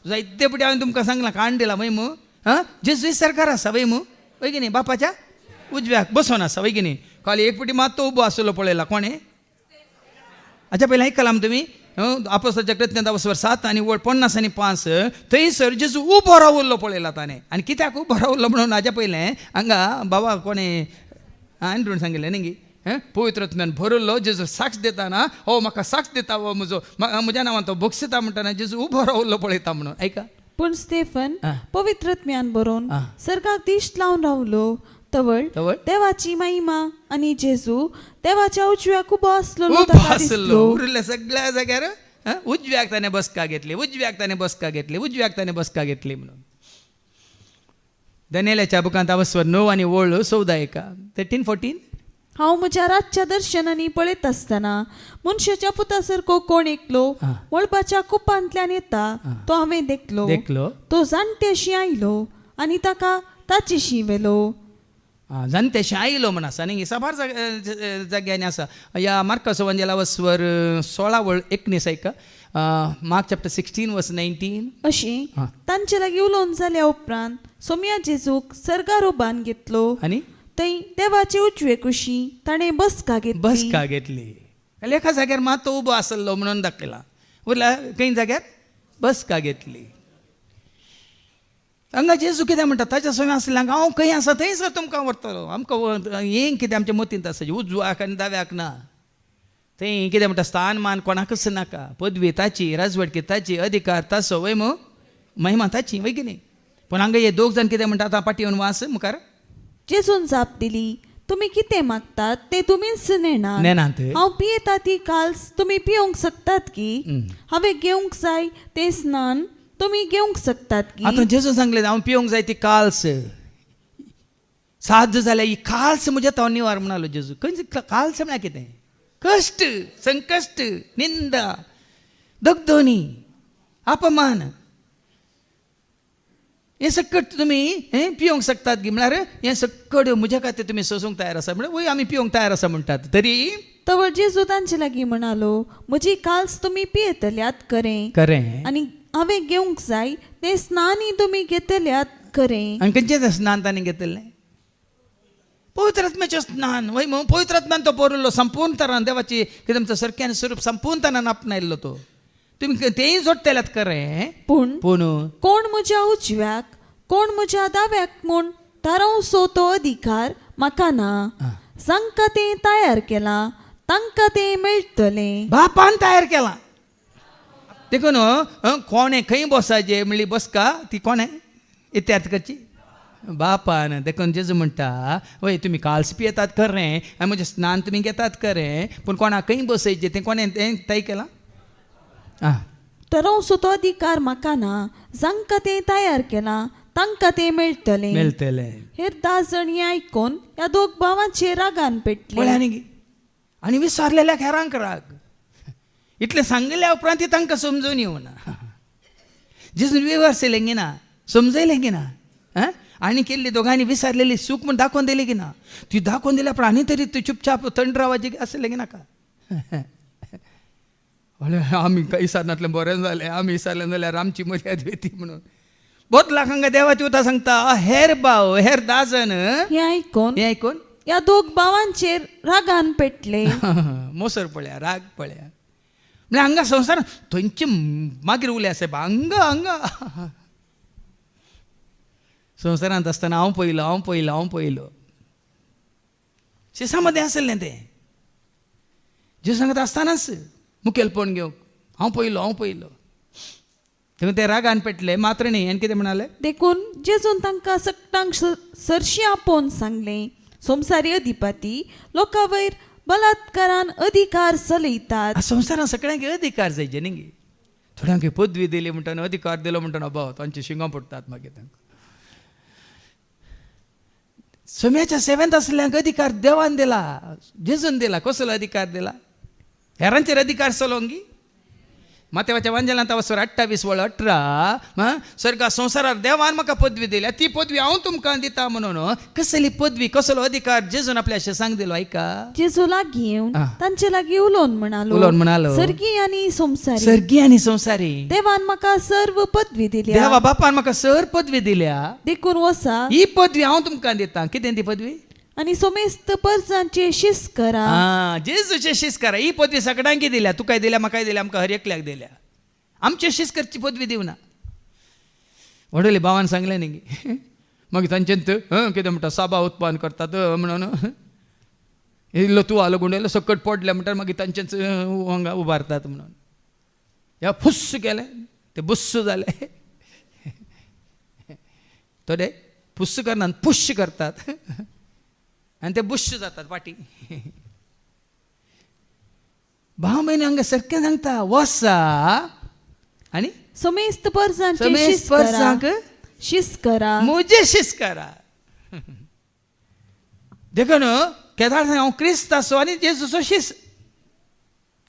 जायते पुटी हांवें तुमकां सांगलां काण दिला वय मू जेजू सरकार आसा वय मू वय की न्ही बापाच्या उजव्याक बसून आसा वय की न्ही खाली एक पुटी मात तो उबो आसलो पळयला कोणें हाच्या पयलीं आयकलां तुमी आपोस्तलाच्या कृत्यांत 7 आनी वळ 50 आनी 5 थंयसर जेजू उबो रावल्लो पळयला ताणें आनी कित्याक उबो रावल्लो म्हणून हाच्या पयलें हांगा बाबा कोणें आंड्रून सांगिल्लें न्ही पवित्रत्म्यान भरिल्लो जेजू साक्ष दिताना हो म्हाका साक्ष दिता हो म्हज्या नांवान तो बक्षिता म्हणटाना जेजू उबो रावल्लो पळयता म्हणून ऐका पूण स्टेफन पवित्रत्म्यान बरोवन सर्गाक दिश्ट लावन रावलो तवळ देवाची महिमा आनी जेजू देवाच्या उजव्याक उबो आसलो उरल्या सगळ्या जाग्यार उजव्याक ताणें बसका घेतली उजव्याक ताणें बसका घेतली म्हणून दानियेलाच्या बुकांत वचवर 9 आनी वळ 14 13-14 हांव म्हज्या रातच्या दर्शनांनी पळयत आसतना मनशाच्या पुता सारको कोण एकलो मळबाच्या कुपांतल्यान येता तो हांवें देखलो तो जाणटेशी आयलो आनी ताका ताचेशी व्हेलो जाणटेशी आयलो म्हण आसा न्ही साबार जाग्यांनी आसा ह्या मार्काचो एवंजेला वचवर 16 वळ 19 मार्क चॅप्टर 16 वर्स 19 अशी तांचे लागीं उलोवन जाल्या उपरांत सोम्या जेजूक सर्गारोबान घेतलो आनी थंय देवाचे उजवे कुशी ताणें बसका घेतली एका जाग्यार मात तो उबो आसलो म्हणून दाखयला उरल्या खंय जाग्यार बसका घेतली हांगा जेजू कितें म्हणटा ताच्या समय आसलें हांव खंय आसा थंयसर तुमकां व्हरतलो आमकां हें कितें आमच्या मतींत आसा उजव्याक आनी दाव्याक ना थंय कितें म्हणटा स्थान मान कोणाकच नाका पदवी ताची राजवटकी ताची अधिकार ताचो वय महिमा ताची वय की न्ही पूण हांगा हे दोग जाण कितें म्हणटा आतां पाटी येवन वास मुखार जेजून जाप दिली तुमी कितें मागतात ते तुमीच नेनात हांव पियेता ती काल्स तुमी पिवंक शकतात की हांवें घेवंक जाय ते स्नान तुमी घेवंक शकतात की आतां जेजू सांगलें हांव पिवंक जाय ती काल्स साध्य जाल्यार ही काल्स म्हज्या तो निवार म्हणालो जेजू खंय काल्स म्हळ्यार कितें कश्ट संकश्ट निंदा दगदोनी अपमान हें सकट तुमी पिवंक शकतात गी म्हळ्यार हें सकट म्हज्या खातीर तुमी सोसूंक तयार आसा म्हळ्यार वय आमी पिवंक तयार आसा म्हणटात तरी तवळ जेजू तांचे लागीं म्हणालो म्हजी काल्स तुमी पियेतल्यात खरें आनी हांवें घेवंक जाय तें स्नानय तुमी घेतल्यात खरें आनी खंयचें स्नान ताणें घेतलें पवित्रात्म्याचें स्नान वय पवित्रात्म्यान तो बरयल्लो संपूर्ण तरान देवाची कितें म्हणटा सरक्यान स्वरूप संपूर्ण तरान आपणायल्लो तो तुम्ही तेही जोडतेलात करे पूण पूण कोण म्हज्या उजव्याक कोण म्हज्या दाव्याक म्हूण थारावचो तो अधिकार म्हाका ना. जांकां तें तयार केलां तांकां तें मेळटलें. बापान तयार केला. देखून कोणे खंय बसायचे म्हणली बसका ती कोणे इत्यार्थ करची बापान. देखून जेजू म्हणटा वय तुम्ही काल्स पियेतात खरें आनी म्हजें स्नान तुमी घेतात खरें पूण कोणाक खंय बसयचें तें कोणें तें तय केलां. थारावचो तो अधिकार म्हाका ना. जांकां तें तयार केलां तांकां तें मेळटलें. मेळटलें. हेर 10 जण हें आयकून ह्या दोग भावांचेर रागान पेटले. पळय आनी विसरलेल्या हेरांक राग. इतलें सांगल्या उपरांत ती तांकां समजून येवना. जेजून विवर्सलें ना समजयलें की ना आनी केल्ली दोगांनी विसरलेली सूख म्हण दाखोवन दिली की ना. ती दाखोवन दिल्या पण आनी तरी तूं चुपचाप थंड रावायची आसलें की नाका. आमी इसरनातलें बरें जालें आमी इसरलें जाल्यार आमची मर्यादा वेती म्हणून बहुत लाखांक देवाची उतां सांगता. हेर भाव हेर 10 जण हें आयकून ह्या दोग भावांचेर रागान पेटले. मोसर पळया राग पळया म्हणजे हांगा संवसार थंयचे मागीर उले आसा हांगा संवसारांत आसतना हांव पयलो शिसा मदें आसलें तें जे सांगता आसतनाच मुखेलपण घेवंक हांव पयलो तेव्हा ते रागान पेटले. मात्र न्ही आनी कितें म्हणाले देखून जेजून तांकां सकटांक सरशी आपोवन सांगलें संवसारी अधिपती लोकां वयर बलात्कारान अधिकार चलयतात. संवसारांत सगळ्यांक अधिकार जायचे न्ही. थोड्यांक पदवी दिली म्हणटाना अधिकार दिलो म्हणटाना भाव तांचे शिंगां पडटात मागीर तांकां. सोम्याच्या सेवेंत आसल्यांक अधिकार देवान दिला जेजून दिला. कसलो अधिकार दिला हेरांचेर अधिकार चलोवंगी. मातेवाच्या वांजेलांत वचोन 28:18 सर्गा संवसारार देवान म्हाका पदवी दिल्या ती पदवी हांव तुमकां दिता म्हणून. कसली पदवी कसलो अधिकार जेजून आपल्या शिसांक दिलो. ऐका जेजू लागीं येवन तांचे लागीं उलोवन म्हणालो सर्गी आनी संवसारी देवान म्हाका सर्व पदवी दिल्या. देवा बापान म्हाका सर पदवी दिल्या. देखून वसा ही पदवी हांव तुमकां दिता. कितें ती पदवी आनी सोमेस्त परजांचे शिस करा. जेजूचे शिस करा. ही पदवी सगळ्यांक दिल्या. तुकाय दिल्या म्हाकाय दिल्या आमकां हर एकल्याक दिल्या. आमचे शिस करची पदवी दिवना. व्हडले भावान सांगलें न्ही मागीर तांच्यांत कितें म्हणटा साबा उत्पन्न करतात म्हणून इल्लो तुवालो गुंडयलो सकट पडले म्हणटा मागीर तांच्यांच हांगा उबारतात म्हणून. ह्या फुस्स केलें ते बुस्स जाले. थोडे फुस्स करना पुश्श करतात आनी ते बुश्श जातात फाटी. भाव म्हयने हांगा सारकें सांगता वसा आनी सोमेस्त परजांक शिस करा. म्हजे शिस करा. देखून केदार सांग हांव क्रिस्त आसो आनी जेजूचो शिस.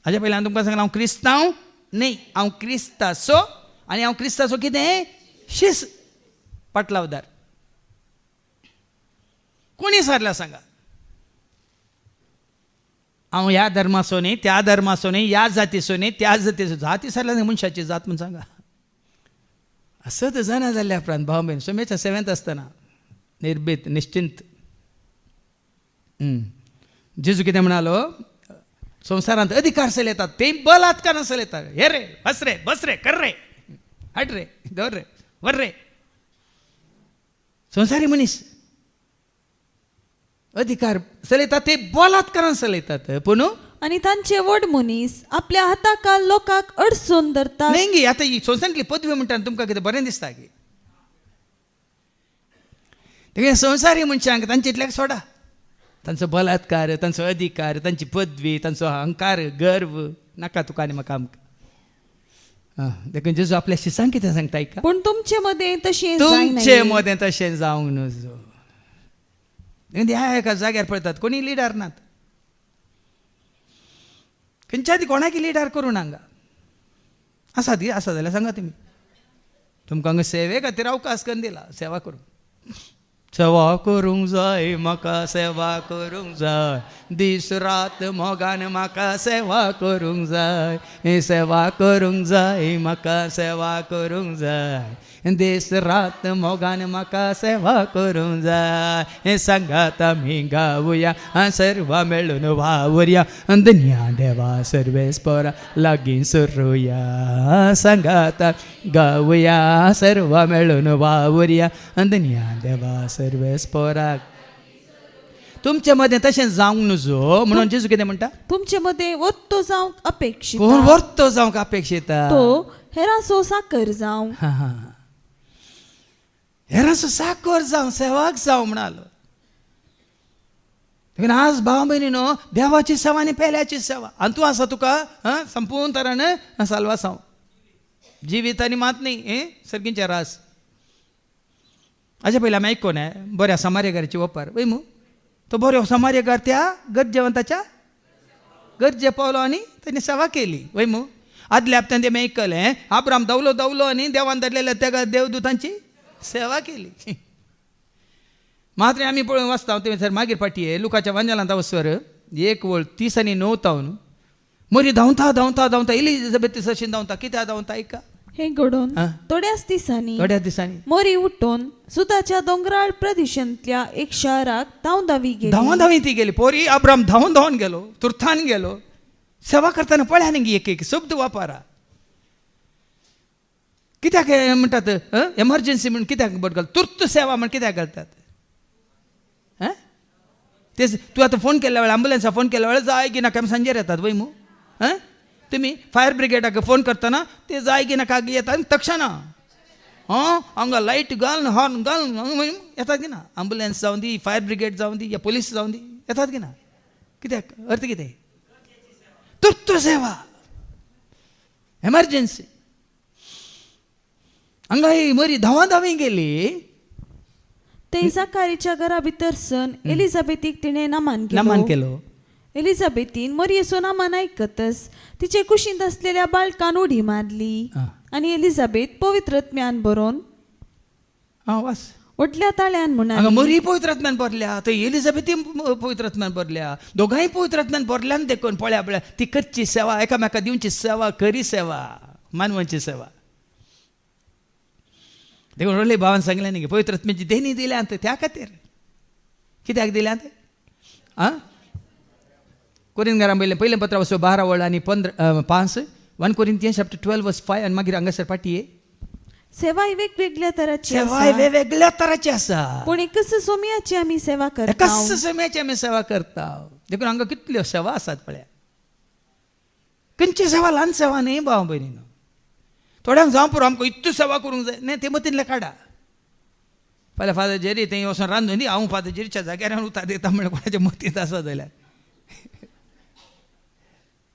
हाज्या पयलीं हांवें तुमकां सांगलां हांव क्रिस्तांव न्ही हांव क्रिस्त आसो आनी हांव क्रिस्ताचो कितें शिस पाटलावदार. कोणी सारला सांगा. हांव ह्या धर्माचो न्ही त्या धर्माचो न्ही ह्या जातीचो न्ही त्या जातीचो. जाती सारल्या न्ही मनशाची जात म्हूण सांगा. असंच जाणा जाल्ल्या उपरांत भाव बहीण सोमेच्या सेवेंत आसतना निर्भीत निश्चिंत जेजू कितें म्हणालो संवसारांत अधिकार चलयतात ते बलात्कारान चलयतात. हे रे बस रे कर रे हाड रे दवर रे वर रे. संवसारी मनीस अधिकार चलयतात ते बलात्कारान चलयतात. पूण आनी तांचे व्हड मनीस आपल्या हाताकाल लोकांक अडसून धरतात. न्ही गे आतां ही संवसारांतली पदवी म्हणटा तुमकां कितें बरें दिसता गे. तेगे संवसारी मनशांक तांचे इतल्याक सोडा. तांचो बलात्कार तांचो अधिकार तांची पदवी तांचो अहंकार गर्व नाका तुका आनी म्हाका आमकां. देखून जेजू आपल्या शिसांक कितें सांगता ऐका. पूण तुमचे मदें तशें तुमचे मदें तशें जावंक नजो. ह्या एका जाग्यार पळयतात कोणी लिडर नात. खंयच्या ती कोणाकी लिडर करूं हांगा आसा ती आसा जाल्यार सांगा तुमी. तुमकां हांगा सेवे खातीर अवकाश करून दिला. सेवा करूंक जाय म्हाका सेवा करूंक जाय दीस रात मोगान म्हाका सेवा करूंक जाय, सेवा करूंक जाय, म्हाका सेवा करूंक जाय, दीस रात मोगान म्हाका सेवा करूंक जाय. सांगात आमी गावया सर्व मेळून वावरया, दुनिया देवा सर्वेस्परा लागीं सरुया. सांगात गावया सर्व मेळून वावरया, दुनिया देवा सर्वेस्पराक. तुमचे मध्ये तशें जावंक नजो म्हणून जेजू कितें म्हणटा, तुमचे मध्ये वत्तो जावंक अपेक्षित, कोण वर्तो जावंक अपेक्षिता, तो हेरासो साकर जावं. हेरासो साकर जावं, सेवाक जावं म्हणालो. देखून आज भाव भयणीनो, देवाची सेवा आनी पेल्याची सेवा, आनी तूं आसा तुका संपूर्ण तरान साल्वा साव जिवीत आनी मात न्ही सर्गींचे रास. हाचे पयलीं आमी आयकोन बऱ्या समार्यकाराची ओपार वय मू, तो बरो समार्यकार त्या गरजेवंताच्या गरजे पावलो आनी ताणी सेवा केली वय मू. आदल्या हप्त्यान तें आयकलें, आब्राम दवलो आनी देवान धरलेल्या त्या देवदूतांची सेवा केली. मात्र आमी पळोवन वाचता ते सर मागीर फाटी लुकाच्या वांजलांत वचवर 1:30 आनी 9 मरी धांवता एलिझाबेथ सशीन धांवता. कित्याक धांवता ऐका. हे घडोवन थोड्याच दिसांनी मोरी उठून सुताच्या दोंगराळ प्रदेशांतल्या एक शहराक धांवधावी ती गेली. पोरी अब्राम धांवन गेलो, तुर्थान गेलो. सेवा करताना पळया न्ही एक शब्द वापरा. कित्याक म्हणटात एमर्जन्सी म्हणून कित्याक बट घालतात, तुर्त सेवा म्हण कित्याक घालतात. तेच तूं आतां फोन केल्या वेळार ॲम्ब्युलन्सा फोन केल्या वेळार जाय की नाका सांजेर येतात वय मू. तुम्ही फायर ब्रिगेडाक फोन करतना ते जाय की नाका येतात तक्षणा हांगा लायट घाल, हॉर्न घाल येतात की ना. ॲम्ब्युलन्स जावं दी, फायर ब्रिगेड जावं दी, या पुलीस जावं दी, येतात की ना. कित्याक अर्थ कितें, तुर्त सेवा, एमर्जन्सी. हांगा ही मरी धांवाधावी गेली. ते साकारीच्या घरा भितर सन एलिझाबेथीक तिणें नमन केलो. एलिझाबेथीन मरियेचो नामान आयकतच तिचे कुशींत असलेल्या बाळकान उडी मारली आनी एलिझाबेथ पवित्रत्म्यान बरोवन उठल्या ताळ्यान म्हणाली. मरी पवित्रत्म्यान भरल्या, थंय एलिझाबेथी पवित्रत्म्यान भरल्या, दोगांय पवित्रत्म्यान भरल्यान देखून पळया ती करची सेवा, एकामेका दिवची सेवा, खरी सेवा, मानवांची सेवा. देखून रोले भावान सांगलें न्ही पवित्रत्म्याची देणी दिल्यांत त्या खातीर. कित्याक दिल्यांत कोरिंथीकारांक पयलें पत्र 12 आनी 5 1 Corinthians chapter 12:5 आनी मागीर हांगासर पाटी सेवा वेगवेगळ्या तराची वेगवेगळ्या तराची आसा. पूण एकच सोम्याची आमी सेवा करता. एकच सोम्याची आमी सेवा करता. देखून हांगा कितल्यो सेवा आसात पळया. खंयची सेवा ल्हान सेवा न्ही भाव भयणीनो. थोड्यांक जावं पुरो आमकां इतू सेवा करूंक जाय न्ही, ते मतींतले काडा. फाल्यां फादर जेरी थंय वचून रांदून दी, हांव फादर जेरीच्या जाग्यार उतार दिता म्हळ्यार कोणाच्या मतींत आसा जाल्यार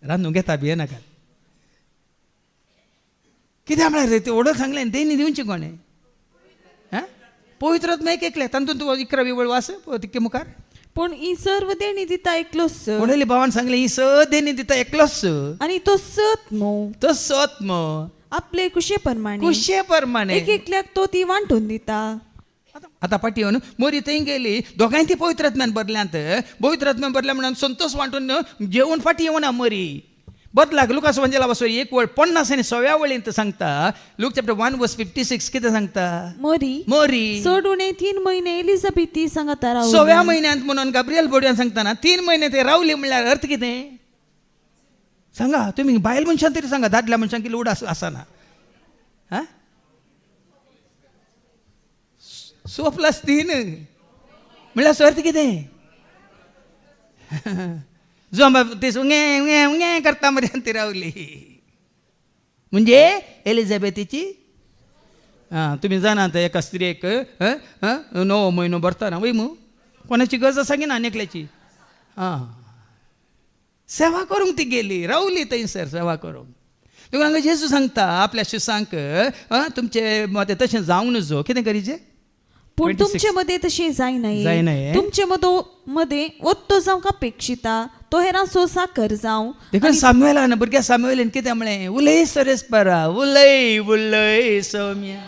रांदूंक घेता बी नाका. कित्याक म्हळ्यार ते ओडर सांगलें देणी दिवची कोणें पवित्रत्म एकले तातूंत तूं 11वी वळ वास तिके मुखार. पूण ही सर्व देणी दिता एकलोच. व्हडली भावान सांगलें ही सत देणी दिता एकलोच आनी तो सत मो आपले कुशे प्रमाणे एक एकल्याक तो ती वांटून दिता. आतां पाटी येवन मोरी थंय गेली, दोगांय ती पवित्रत्म्यान भरल्यांत. पवित्रत्म्यान भरल्या म्हणून संतोष वांटून जेवण फाटी येवना मरी. बदलाक लुकास वंजला बसो 1:50 आनी 6 वळींत सांगता. लूक चॅप्टर 1:56 कितें सांगता. मोरी सोडून 3 महिने एलिझाबेथी सांगता रावली. 6व्या म्हयन्यांत म्हणून गाब्रिएल बोडयान सांगतना 3 महिने ते रावली म्हणल्यार अर्थ कितें सांगा तुमी. बायल मनशान तरी सांगा, दादल्या मनशांक कितें उड आसना. सो प्लस 3 म्हणल्यार अर्थ कितें जो ते उंगे करता मरे ती रावली म्हणजे एलिझाबेथीची. तुम्ही जाणात एका स्त्रियेक 9 म्हयनो भरतना वय मू कोणाची गरज आसा की ना नेकल्याची. सेवा करूंक ती गेली, रावली थंयसर सेवा करूंक. देखून हांगा जेजू सांगता आपल्या शिसांक तुमचे मते तशें जावंक नजो. कितें करीचे पूण तुमचे मध्ये तशें जायनाय. तुमचे मध्ये वत्तो जावंक अपेक्षिता, तो हेरांचो साकर जावं. देखून सामुएलान भुरग्या सामुएलीन कितें म्हळें, उलय सरेस्परा उलय उलय सौम्या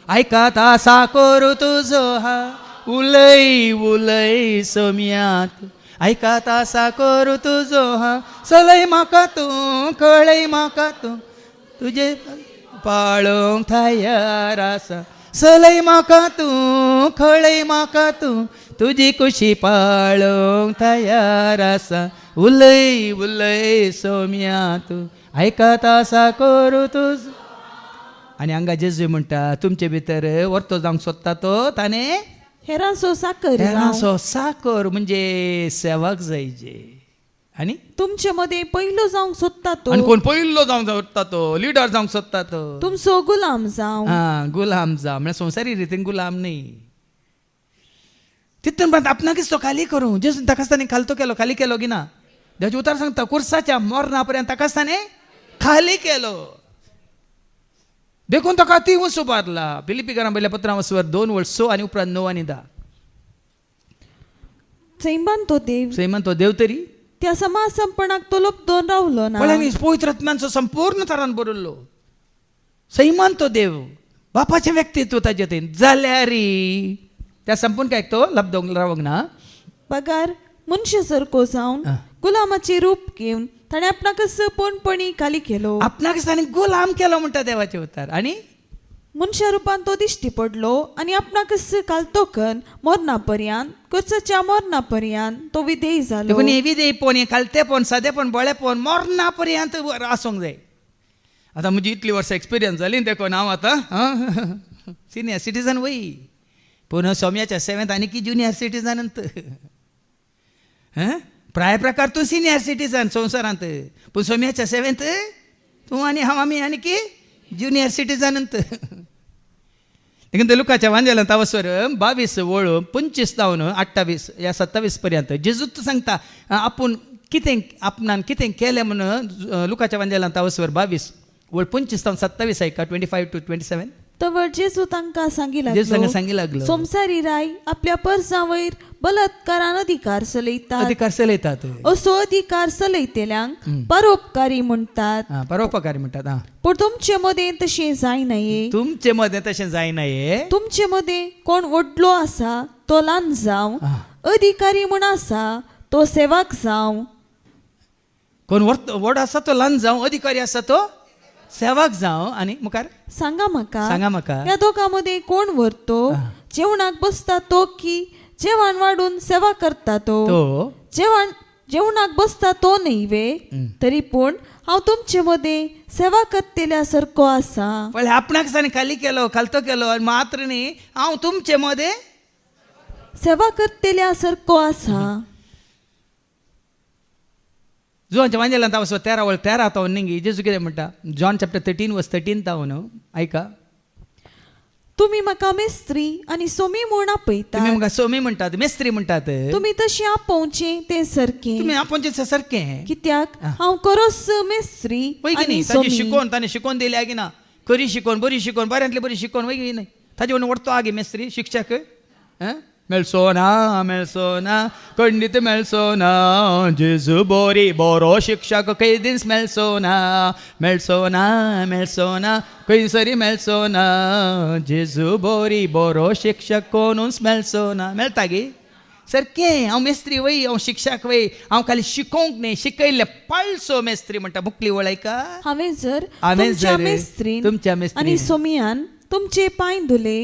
आयकात आसा करू तुजो हा उलय उलय सौम्या ऐका तासा करू तुझो हा सलय म्हाका तूं कळय म्हाका तूं तुझे पाळोंक तयार आसा सलय म्हाका तूं कळय म्हाका तूं तुजी कुशी पाळोंक तयार आसा उलय उलय सौम्या तूं ऐका तासा करू तुझ आनी हांगा जेजू म्हणटा तुमचे भितर वर्तो जावंक सोदता तो ताणे हेरांसो साकर जावं. हेरांचो साकर म्हणजे सेवाक जायचे आनी तुमचे मध्ये पहिलो जावंक सोदता तो आनी कोण पयलो जावंक सोदता तो लिडर जावंक सोदता तो तुमचो गुलाम जावं. गुलाम जा म्हणजे संवसारी रितीन गुलाम न्ही तितून पण आपणाकच तो खाली करूं जेजून ताकाच ताणें खालतो केलो खाली केलो की ना देवाचें उतार सांगता कुर्साच्या मरणा पर्यंत ताकाच ताणें खाली केलो देखून ताका ती उंच उबारला फिलिपिकारां पहिल्या पत्रां वचवर 2:6 आनी उपरांत 9 आनी 10 सैमान तो देव सैमान तो देव तरी त्या समासंपणाक तो लोपदोन रावलो ना. पळय पवित्र आत्म्यांचो संपूर्ण तरान बरयल्लो सैमान तो देव बापाचें व्यक्तित्व ताचे थंय जाल्यार त्या संपूर्ण काय तो लब्धोंक रावंक ना पगार मनशा सारको जावन गुलामाचे रूप घेवन ताणें आपणाकच पोणपणी खाली केलो. आपणाकच ताणें गुलाम केलो म्हणटा देवाचे उतार आनी मनशा रुपान तो दिश्टी पडलो आनी आपणाकच घालतो कन मरणा पर्यंत कुर्साच्या मरणा पर्यंत तो विधेय जालो. देखून हे विधेयपण हे कालतेपण सादेपण बळेपण मरणा पर्यंत आसूंक जाय. आतां म्हजी इतली वर्सां एक्सपिरियन्स जाली देखून हांव आतां सिनियर सिटीजन वय पूण सौम्याच्या सेवेंत आनी की ज्युनियर सिटीजनांत प्राय प्रकार तूं सिनियर सिटीजन संवसारांत पूण सौम्याच्या सेवेंत तूं आनी हांव आमी आनी की ज्युनियर सिटीजनांत देखून ते लुकाच्या वांजेलांत वचोर 22 वळू 25 जावन 28 या 27 पर्यंत जेजूच सांगता आपूण कितें आपणान कितें केलें म्हणून लुकाच्या वांजेलांत वचोर 22 वळ 25 जावन 27 ऐका 25 to 27 तवळ जेजू तांकां सांगी सांगी लागलो संवसारी राय आपल्या पर्सा वयर बलात्कारान अधिकार चलयतात असो अधिकार चलयतेल्यांक परोपकारी म्हणटात. परोपकारी म्हणटात पूण तुमचे मदें तशें जायनये. तुमचे मदें तशें जायनये. तुमचे मदें कोण व्हडलो आसा तो ल्हान जावं अधिकारी म्हूण आसा तो सेवाक जावं. कोण व्हड आसा तो ल्हान जावं अधिकारी आसा तो सेवाक जावं. आनी मुखार सांगा म्हाका ह्या दोगां मदें कोण व्हरतो जेवणाक बसता तो की जेवण वाडून सेवा करता तो जेवणाक बसता तो न्हयवे. तरी पूण हांव तुमचे मदें सेवा करतेल्या सारको आसा. पण आपणाक ताणें खाली केलो खालतो केलो आनी मात्र न्ही हांव तुमचे मदें सेवा करतेल्या सारको आसा. जॉनच्या वांजेलांत वचो 13 तावन निंगी जेजू कितें म्हणटा जॉन चॅप्टर 13 वर्स 13 तावन ऐका तुमी म्हाका मेस्त्री आनी सोमी म्हूण आपयता. तुमी म्हाका सोमी म्हणटात मेस्त्री म्हणटात. तुमी तशें आपोवचें तें सारकें. तुमी आपोवचें सारकें कित्याक हांव खरोच मेस्त्री आनी सोमी. शिकोवन ताणें शिकोवन दिल्या की ना खरी शिकोवन बरी शिकोवन बऱ्यांतली बरी शिकोवन वय न्हय ताजे म्हणून व्हरतो आगे मेस्त्री शिक्षक मेळचो ना खंडीत मेळचो ना जेजू बरो शिक्षक कैदीस मेळचो ना खंयसरी मेळचो ना जेजू बरो शिक्षक कोणूच मेळचो ना. मेळटा गे सारकें हांव मेस्त्री वय हांव शिक्षक वय हांव खाली शिकोवंक न्ही शिकयल्ले पाळसो मेस्त्री म्हणटा बुकली वळयका. हांवें जर तुमच्या मेस्त्रीन आनी सोमियान तुमचे पांय धुले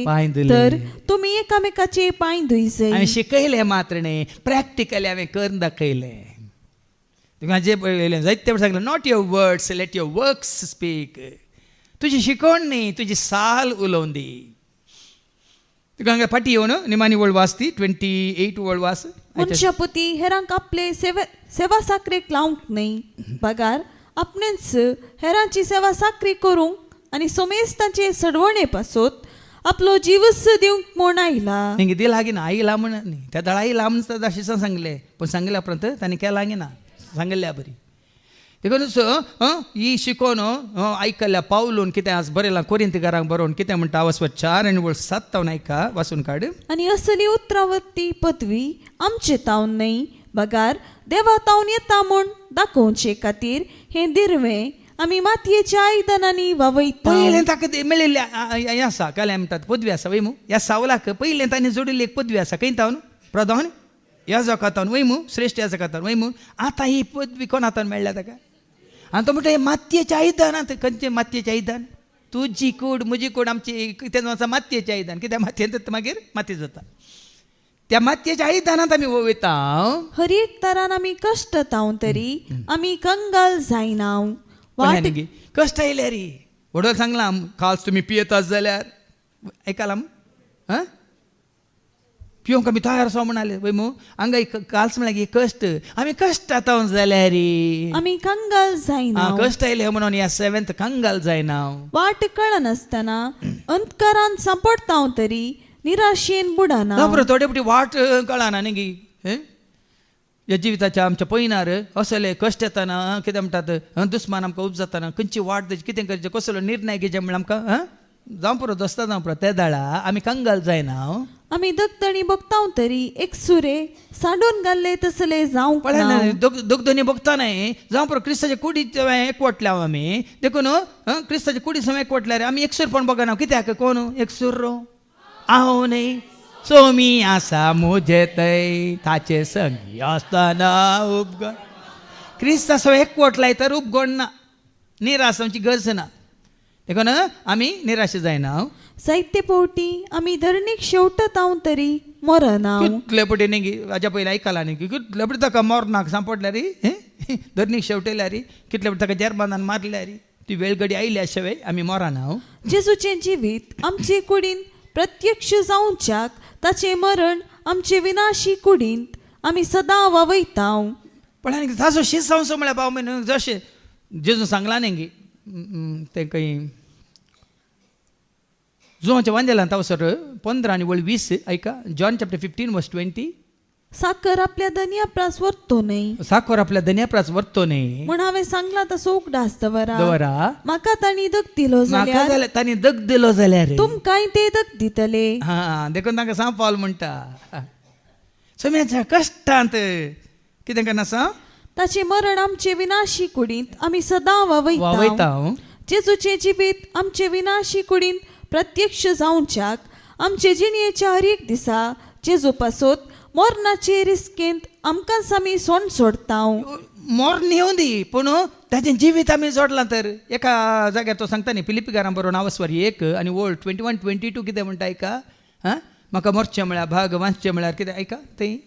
तर तुमी एकामेकाचे पांय धुयचे. हांवें शिकयलें मात्र न्ही प्रॅक्टिकली हांवें करून दाखयलें. तुका जे पळयलें जायते फावट सांगलें not your words late your works speak. तुजी शिकवण न्ही तुजी साल उलोवन दी. तुका हांगा फाटी येवन निमाणी वळ वाच ती 28 वळ वाच. मनशापती हेरांक आपले सेवा साकरेक लावंक न्ही पगार आपणेच हेरांची सेवा साकरी करूंक आनी सोमेस्तांचे सडवणे पासोत आपलो जीवस दिवंक म्हूण आयला. हिंग दिला गी ना आईला म्हण न्ही त्या दळा आईला म्हण अशें सांगलें पूण सांगल्या उपरांत ताणें केलां गी ना सांगल्या बरी. देखूनच ही शिकोवन आयकल्या पावलून कितें आज बरयलां कोरिंथीकारांक बरोवन कितें म्हणटा वचवत 4 आनी वळ 7 तावन ऐका वाचून काड. आनी असली उतरावरती पदवी आमचे तावन न्ही बगार देवा तावन येता म्हूण दाखोवचे खातीर हें दिर्वें आमी मातयेच्या आयदनांनी वावयता. पयलें ताका मेळिल्लें हें आसा काय म्हणटात पदवी आसा वय ह्या सावलाक पयलें ताणें जोडिल्ली एक पदवी आसा खंय तावन प्रधान याजक हातान वयमू श्रेष्ठ याजक हातान वयमू आतां ही पदवी कोण हातान मेळ्ळ्या ताका आनी तो म्हणटा हे मातयेचें आयदन आतां खंयचें मातयेचें आयदन तुजी कूड म्हजी कूड आमची कितें वचा मातयेचें आयदन कित्याक मातयेंत मागीर माती जाता त्या मातयेच्या आयदनांत आमी वयता हर एक तरान आमी कश्ट ताव तरी आमी कंगाल जायनाव वाट कश्ट येयले रे वडोल सांगलां काल्स तुमी पियेतात जाल्यार आयकलां हां पिवंक आमी तयार आसा म्हणाले वय मू हांगा काल्स म्हळ्यार कश्ट आमी कश्ट आतां जाल्यार रे आमी कंगाल जायना कश्ट येयले म्हणून ह्या 7th कंगाल जायना वाट कळनासतना अंतकारान सांपडताव तरी निराशेन बुडाना बरो थोडे फावटी वाट कळना न्ही गी ह्या जिविताच्या आमच्या पयनार असले कश्ट येताना कितें म्हणटात दुस्मान आमकां उपजाताना खंयची वाट तेजी कितें करचें कसलो निर्णय घेवचे म्हळ्यार आमकां जावं पुरो दोस्ता जावं पुरो त्या दाळा आमी कंगाल जायना आमी दगदणी बघताव तरी एक सुरे साडून घाल्ले तसले जावंक ना दोगदोनी बघता न्ही जावं पुरो क्रिस्ताच्या कुडीत एकवटल्या आमी देखून क्रिस्ताच्या कुडी समोर एकवटल्यार आमी एकसूरपण बघना कित्याक कोण एकसूर रो हांव न्ही सोमी आसा म्हजे थंय ताचे संगी आसतना उपगण क्रिस्ता सो एकवटलाय तर उपगण ना निराश आमची गरज ना देखून आमी निराश जायना साहित्य पोवटी आमी धरणीक शेवटताव तरी मरना कितले पटी न्ही हाज्या पयलीं आयकलां न्ही कितले पटी ताका मरनाक सांपडल्या रे धरणीक शेवटयल्या रे कितले पटी ताका जेरबांदान मारल्या रे ती वेळ घडी आयल्या शिवाय आमी मरना जेजूचें जिवीत आमचे कुडीन प्रत्यक्ष जावच्याक ताचें मरण आमचे विनाशी कुडींत आमी सदां वावयताव पण ताजो शीस जावचो म्हळ्यार पाव न्हू जशें जेजू सांगलां न्ही ते खंय जुवांच्या वांदेलांत तावसर 15 आनी 20 ऐका जॉन चॅप्टर 15 वर्स 20 साकर आपल्या धन्याप्रास व्हरतो न्ही साखर आपल्या धन्याप्रास व्हरतो न्ही म्हण हांवें सांगलां तसो उगडास दवरा म्हाका तांणी दग दिलो म्हाका जाल्यार जाल्यार तांणी दग दिलो जाल्यार तुमकांय ते दग दितले हां देखून तांकां सांग पावल म्हणटा सोम्याच्या कश्टांत कितें करना सांग ताचे मरण आमचे विनाशी कुडींत आमी सदां वावयता जेजूचें जिवीत आमचे विनाशी कुडींत प्रत्यक्ष जावच्याक आमचे जिणयेच्या हर एक दिसा जेजू पासत मोरनाचे रिस्केंत आमकांच आमी सोण सोडताव मोर येवं दी पूण ताचें जिवीत आमी जोडलां तर एका जाग्यार तो सांगता न्ही फिलिपिकारां बरोवन आवस्वारी 1 आनी वर्ल्ड 21-22 कितें म्हणटा आयका म्हाका मरचें म्हळ्यार भाग वाचचें म्हळ्यार कितें आयका थंय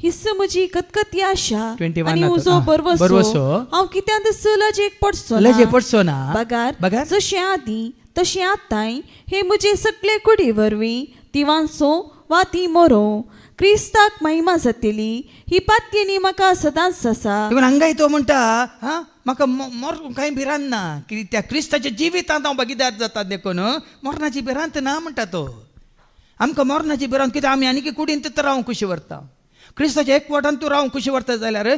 हिस्स म्हजी कतकती आशा 21 आनी उजो बरवसो हांव कित्याक लजेक पडचो ना बगार जशें आदी तशें आतांय हे म्हजे सगळे कुडी वरवीं ती वांचो वा ती मरो क्रिस्ताक महिमा जातली ही पातयेनी म्हाका सदांच आसा हांगाय तो म्हणटा म्हाका मोर कांय भिरांत ना की त्या क्रिस्ताच्या जिवितांत हांव भागीदार जाता देखून मोरणाची भिरांत ना म्हणटा तो आमकां मोरणाची भिरांत कित्याक आमी आनी कुडीन तर रावंक कुशी व्हरता क्रिस्ताच्या एकवटान तूं रावंक कुशी व्हरता जाल्यार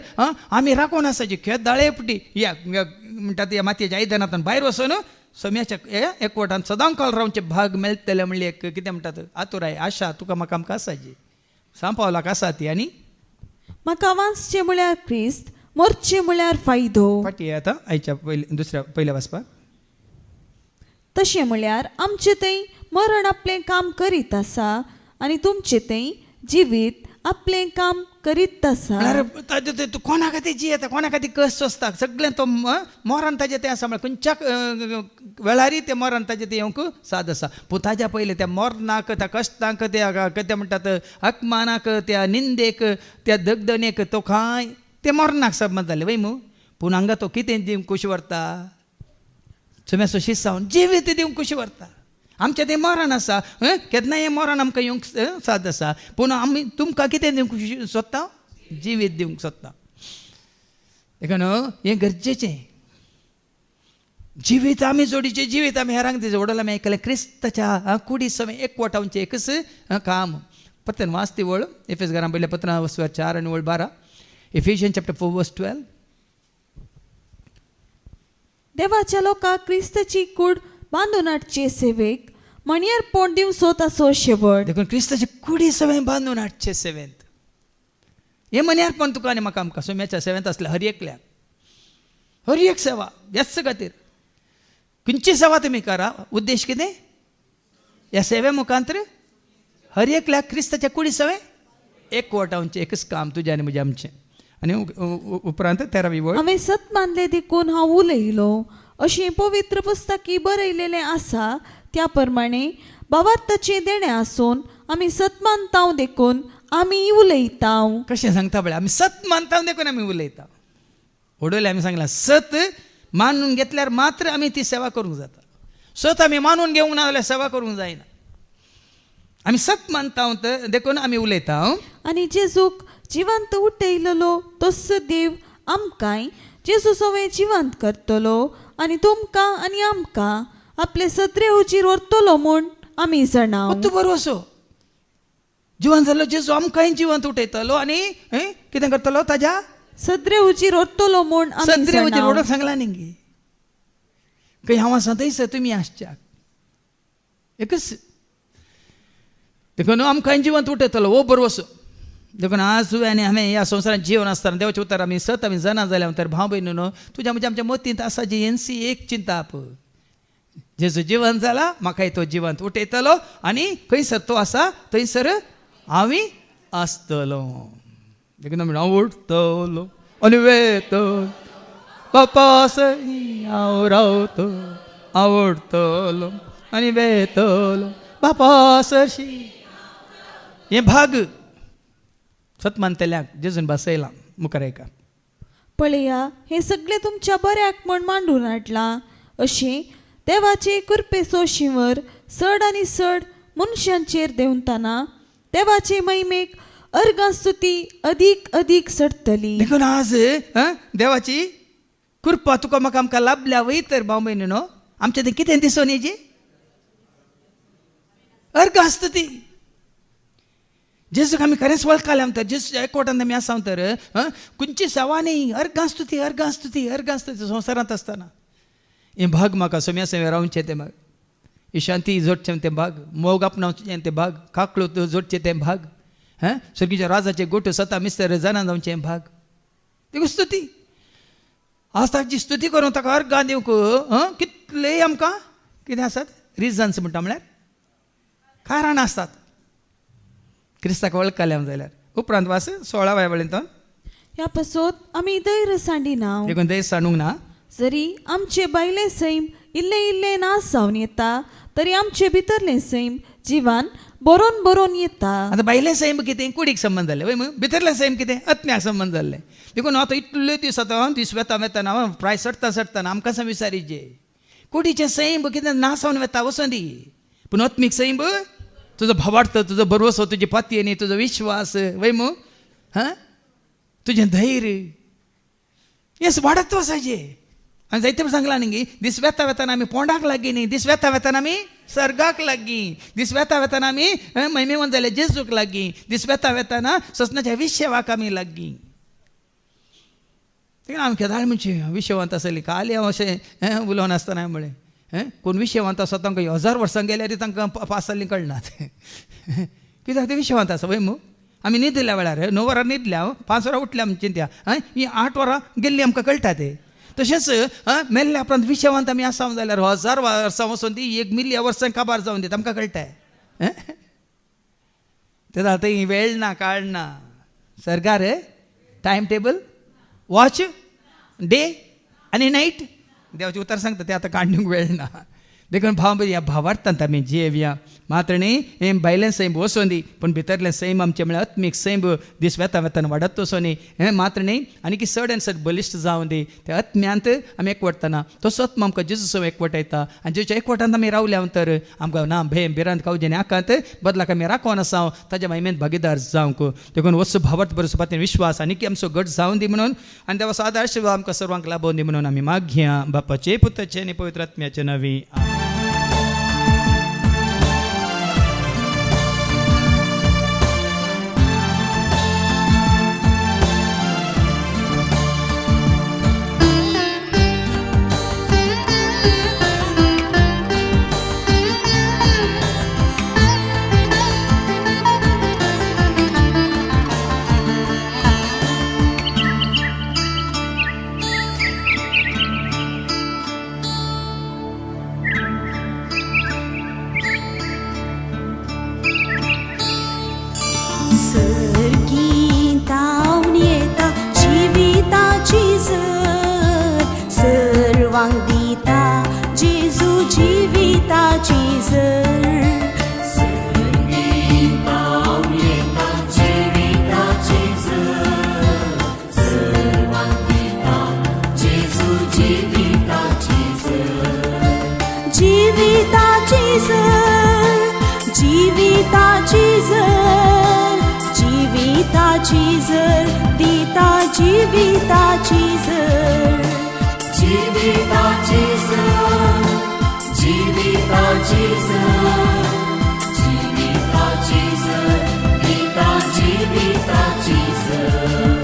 आमी राखून आसाची खेळ दाळेपटी या म्हणटा ती मातयेच्या आयदनांतल्यान भायर वचून सोम्याच्या एकवटान सदां काळ रावचे भाग मेळटले म्हणले एक कितें म्हणटात आतुराय आशा तुका म्हाका आमकां आसाची सांपावलाक आसा ती आनी म्हाका वाचचें म्हळ्यार क्रिस्त मरचें म्हळ्यार फायदो फाटी आतां आयच्या पयल्या वाचपाक तशें म्हळ्यार आमचें थंय मरण आपलें काम करीत आसा आनी तुमचें थंय जिवीत आपलें काम करीत आसा ताजे कोणा खातीर जी येता कोणा खातीर कश्ट आसता सगळें तो मोरान ताजें तें आसा म्हळ्यार खंयच्या वेळारी तें मोरान ताजें तें येवंक साद आसा पूण ताज्या पयलें त्या मोरनाक त्या कश्टांक त्या कितें म्हणटात अपमानाक त्या निंदेक त्या दगदणेक तो कांय तें मोरनाक सबंद जालें वय मू पूण हांगा तो कितें दिवंक कुशी व्हरता सोम्याचो शीस जावन जिवीत दिवंक कुशी व्हरता आमचें तें मरण आसा केन्नाय हें मरण आमकां येवंक साद आसा पूण आमी तुमकां कितें दिवंक सोदता जिवीत दिवंक सोदता देखून हें गरजेचें जिवीत आमी जोडीचें जिवीत आमी हेरांक दिवचें वडोल आमी आयकलें क्रिस्ताच्या कुडी समय एकवटावचें एकच काम पत्तन वाच ती वळ एफेसकारां पयल्या पत्रां 4 आनी 12 Ephesians chapter 4 verse 12 देवाच्या लोकांक क्रिस्ताची कूड बांदून हाडचे सेवेक मणियारपण दिवचो ताचो शेवट देखून क्रिस्ताची कुडी सवय बांदून हाडचे सेवेंत हे मणियारपण तुका आनी म्हाका आमकां सोम्याच्या सेवेंत आसल्या हर एक सेवा ह्याच खातीर खंयची सेवा तुमी करा उद्देश कितें ह्या सेवे मुखांतर हर एकल्याक क्रिस्ताच्या कुडी सवय एकवटांचे एकच काम तुझे आनी म्हजें आमचें. आनी उपरांत 13वी वळ, हांवें सत मानले देखून हांव उलयलो अशें पवित्र पुस्तकी बरयलेलें आसा. त्या प्रमाणे भावार्थाचें देणें आसून आमी सत मानतांव देखून आमी उलयतांव. कशें सांगता पळय, आमी सत मानता देखून आमी उलयता. ओडोले आमी सांगलां सत मानून घेतल्यार मात्र आमी ती सेवा करूंक जाता. सत आमी मानून घेवंक ना जाल्यार सेवा करूंक जायना. आमी सत मानता देखून आमी उलयता. आनी जेजूक जिवंत उठयलेलो तोच देव आमकांय जेजू सवय जिवंत करतलो आनी तुमकां आनी आमकां आपले सत्रेवचेर व्हरतलो म्हूण आमी जाणाव. तूं बरो असो जिवंत जाल्लो जेजू आमकांय जिवंत उठयतलो आनी कितें करतलो ताज्या सत्रेवचेर व्हरतलो म्हूण आमी सत्रेवचेर जाणाव. ओडोक सांगला न्ही गे. खंय हांव आसा थंयसर तुमी आसच्याक एकच देखून आमकांय जिवंत उठयतलो. हो बरो असो देखून आज आनी हांवें ह्या संवसारांत जीवन आसतना देवाचें उतर आमी सत आमी जाणा जाल्या तर भाव भयण न्हू तुज्या म्हणजे आमच्या मतींत आसा जी एनसी एक चिंता पळय. जेजू जिवंत जाला म्हाकाय तो जिवंत उठयतलो आनी खंयसर तो आसा थंयसर हांवी आसतलो. देखून आमी हांव उठतलो आनी वेतलो बापा हांव रावतलो हांव उठतलो आनी वेतलो बापा सरशी. हें भाग सत मानतल्याक जेजून बसयलां मुखार एका. पळया हे सगळे तुमच्या बऱ्याक म्हूण मांडून हाडलां. अशें देवाचे कृपेचो शिंवर चड आनी चड मनशांचेर देंवतना देवाचे महिमेक अर्गां स्तुती अदीक अदीक सडटली. देखून आज देवाची कृपा तुका म्हाका आमकां लाभल्या वय तर भाव भयण न्हू आमचें तें कितें दिसून येजी अर्गां स्तुती. जेजूक आमी खरेंच वळखले तर जेजू एकवटान आमी आसा तर खंयची सेवा न्ही अर्गां स्तुती अर्गां स्तुती अर्गां स्तुती संवसारांत आसतना. हें भाग म्हाका सोम्या सेवे रावचें तें भाग इशांती जोडचें तें भाग मोग आपणावचें तें भाग काकळो जोडचें तें भाग सर्गीच्या राजाचे गोठो सता मिस्तर जाणा जावचें भाग. देखून स्तुती आज ताची स्तुती करून ताका अर्गां दिवंक कितलेय आमकां कितें आसात रिजन्स म्हणटा म्हळ्यार कारण आसतात. क्रिस्ताक वळखले जाल्यार उपरांत वास 16व्या वळेंत ह्या पासत आमी धैर्य सांडिनाव. देखून ते सांडूंक ना. जरी आमचे भायले सैम इल्ले इल्ले नास जावन येता तरी आमचे भितरले सैम जिवान बरोवन बरोवन येता. आतां भायलें सैम कितें कुडीक संबंद जालें वय भितरलें सैम कितें आत्म्याक संबंद जाल्लें. देखून आतां इतले दीस आतां दीस वेतना प्राय सडटा आमकां सां विचारीचे कुडीचें सैम कितें नास जावन वेता वचून दी. पूण आत्मीक सैम तुजो भावार्थ तुजो बरवसो तुजी पातयेनी न्ही तुजो विश्वास वय तुजें धैर्य हें वाडत वचायचें. आनी जायते सांगलां न्ही दीस वेता वेताना आमी पोंडाक लागीं न्ही दीस वेता वेताना आमी सर्गाक लागीं दीस वेता वेताना आमी महिमेवंत जाले जेजूक लागीं दीस वेता वेताना ससनाच्या विशेवाक आमी लागीं. आमी केदाळ म्हणचे विशेवंत आसली काली हांव अशें उलोवन आसतना म्हळें कोण विशेवंत आसा तांकां 1000 वर्सां गेल्यार तांकां पास जाल्लीं कळनात. कित्याक ते विशेवंत आसा वय आमी न्हिदल्या वेळार 9 वरां न्हिदल्या 5 वरां उठल्या आमी चिंत्या ही 8 वरां गेल्ली आमकां कळटा ते. तशेंच मेल्ल्या उपरांत विशेवंत आमी आसा जाल्यार 1000 वर्सां वचून ती 1 मिलियन वर्सां काबार जावन दिता आमकां कळटाय. ते आतां वेळ ना काळ ना सरकार टायम टेबल वॉच डे आनी नायट देवाचें उतर सांगता तें आतां काडूंक वेळ ना. देखून भाव ह्या भावार्थांत आमी जियेवया मात्र न्ही हें भायलें सैम वचून दी पूण भितरलें सैम आमचें म्हळ्यार आत्मीक सैम दीस वेता वेतान वाडत वचून दी हें मात्र न्ही आनी की चड आनी चड बलिश्ट जावन दी. त्या आत्म्यांत आमी एकवटतना तसो आत्मा आमकां जेजू सो एकवटायता आनी जेच्या एकवटांत आमी रावल्या तर आमकां ना भेम भिरांत कावजे आकांत बदलाक आमी राखोन आसा ताज्या महिमेंत भागीदार जावंक. देखून वचू भावार्थ बरो सुपातीन विश्वास आनी की आमचो घट जावन दी म्हणून आनी देवाचो आदार आशिर्वाद आमकां सर्वांक लाभोवन दी म्हणून आमी मागया बापाचे पुताचे आनी पवित्र आत्म्याचे नवी. जीविताची झर संगीता येता जीविताची झर सर्वांगीता जेजू जीविताची झर जीविताची झर जीविताची झर जीविताची झर दिता जीविताची झर जीविताची झर जीविताची झर जीविताची झर गीता जीविताची झर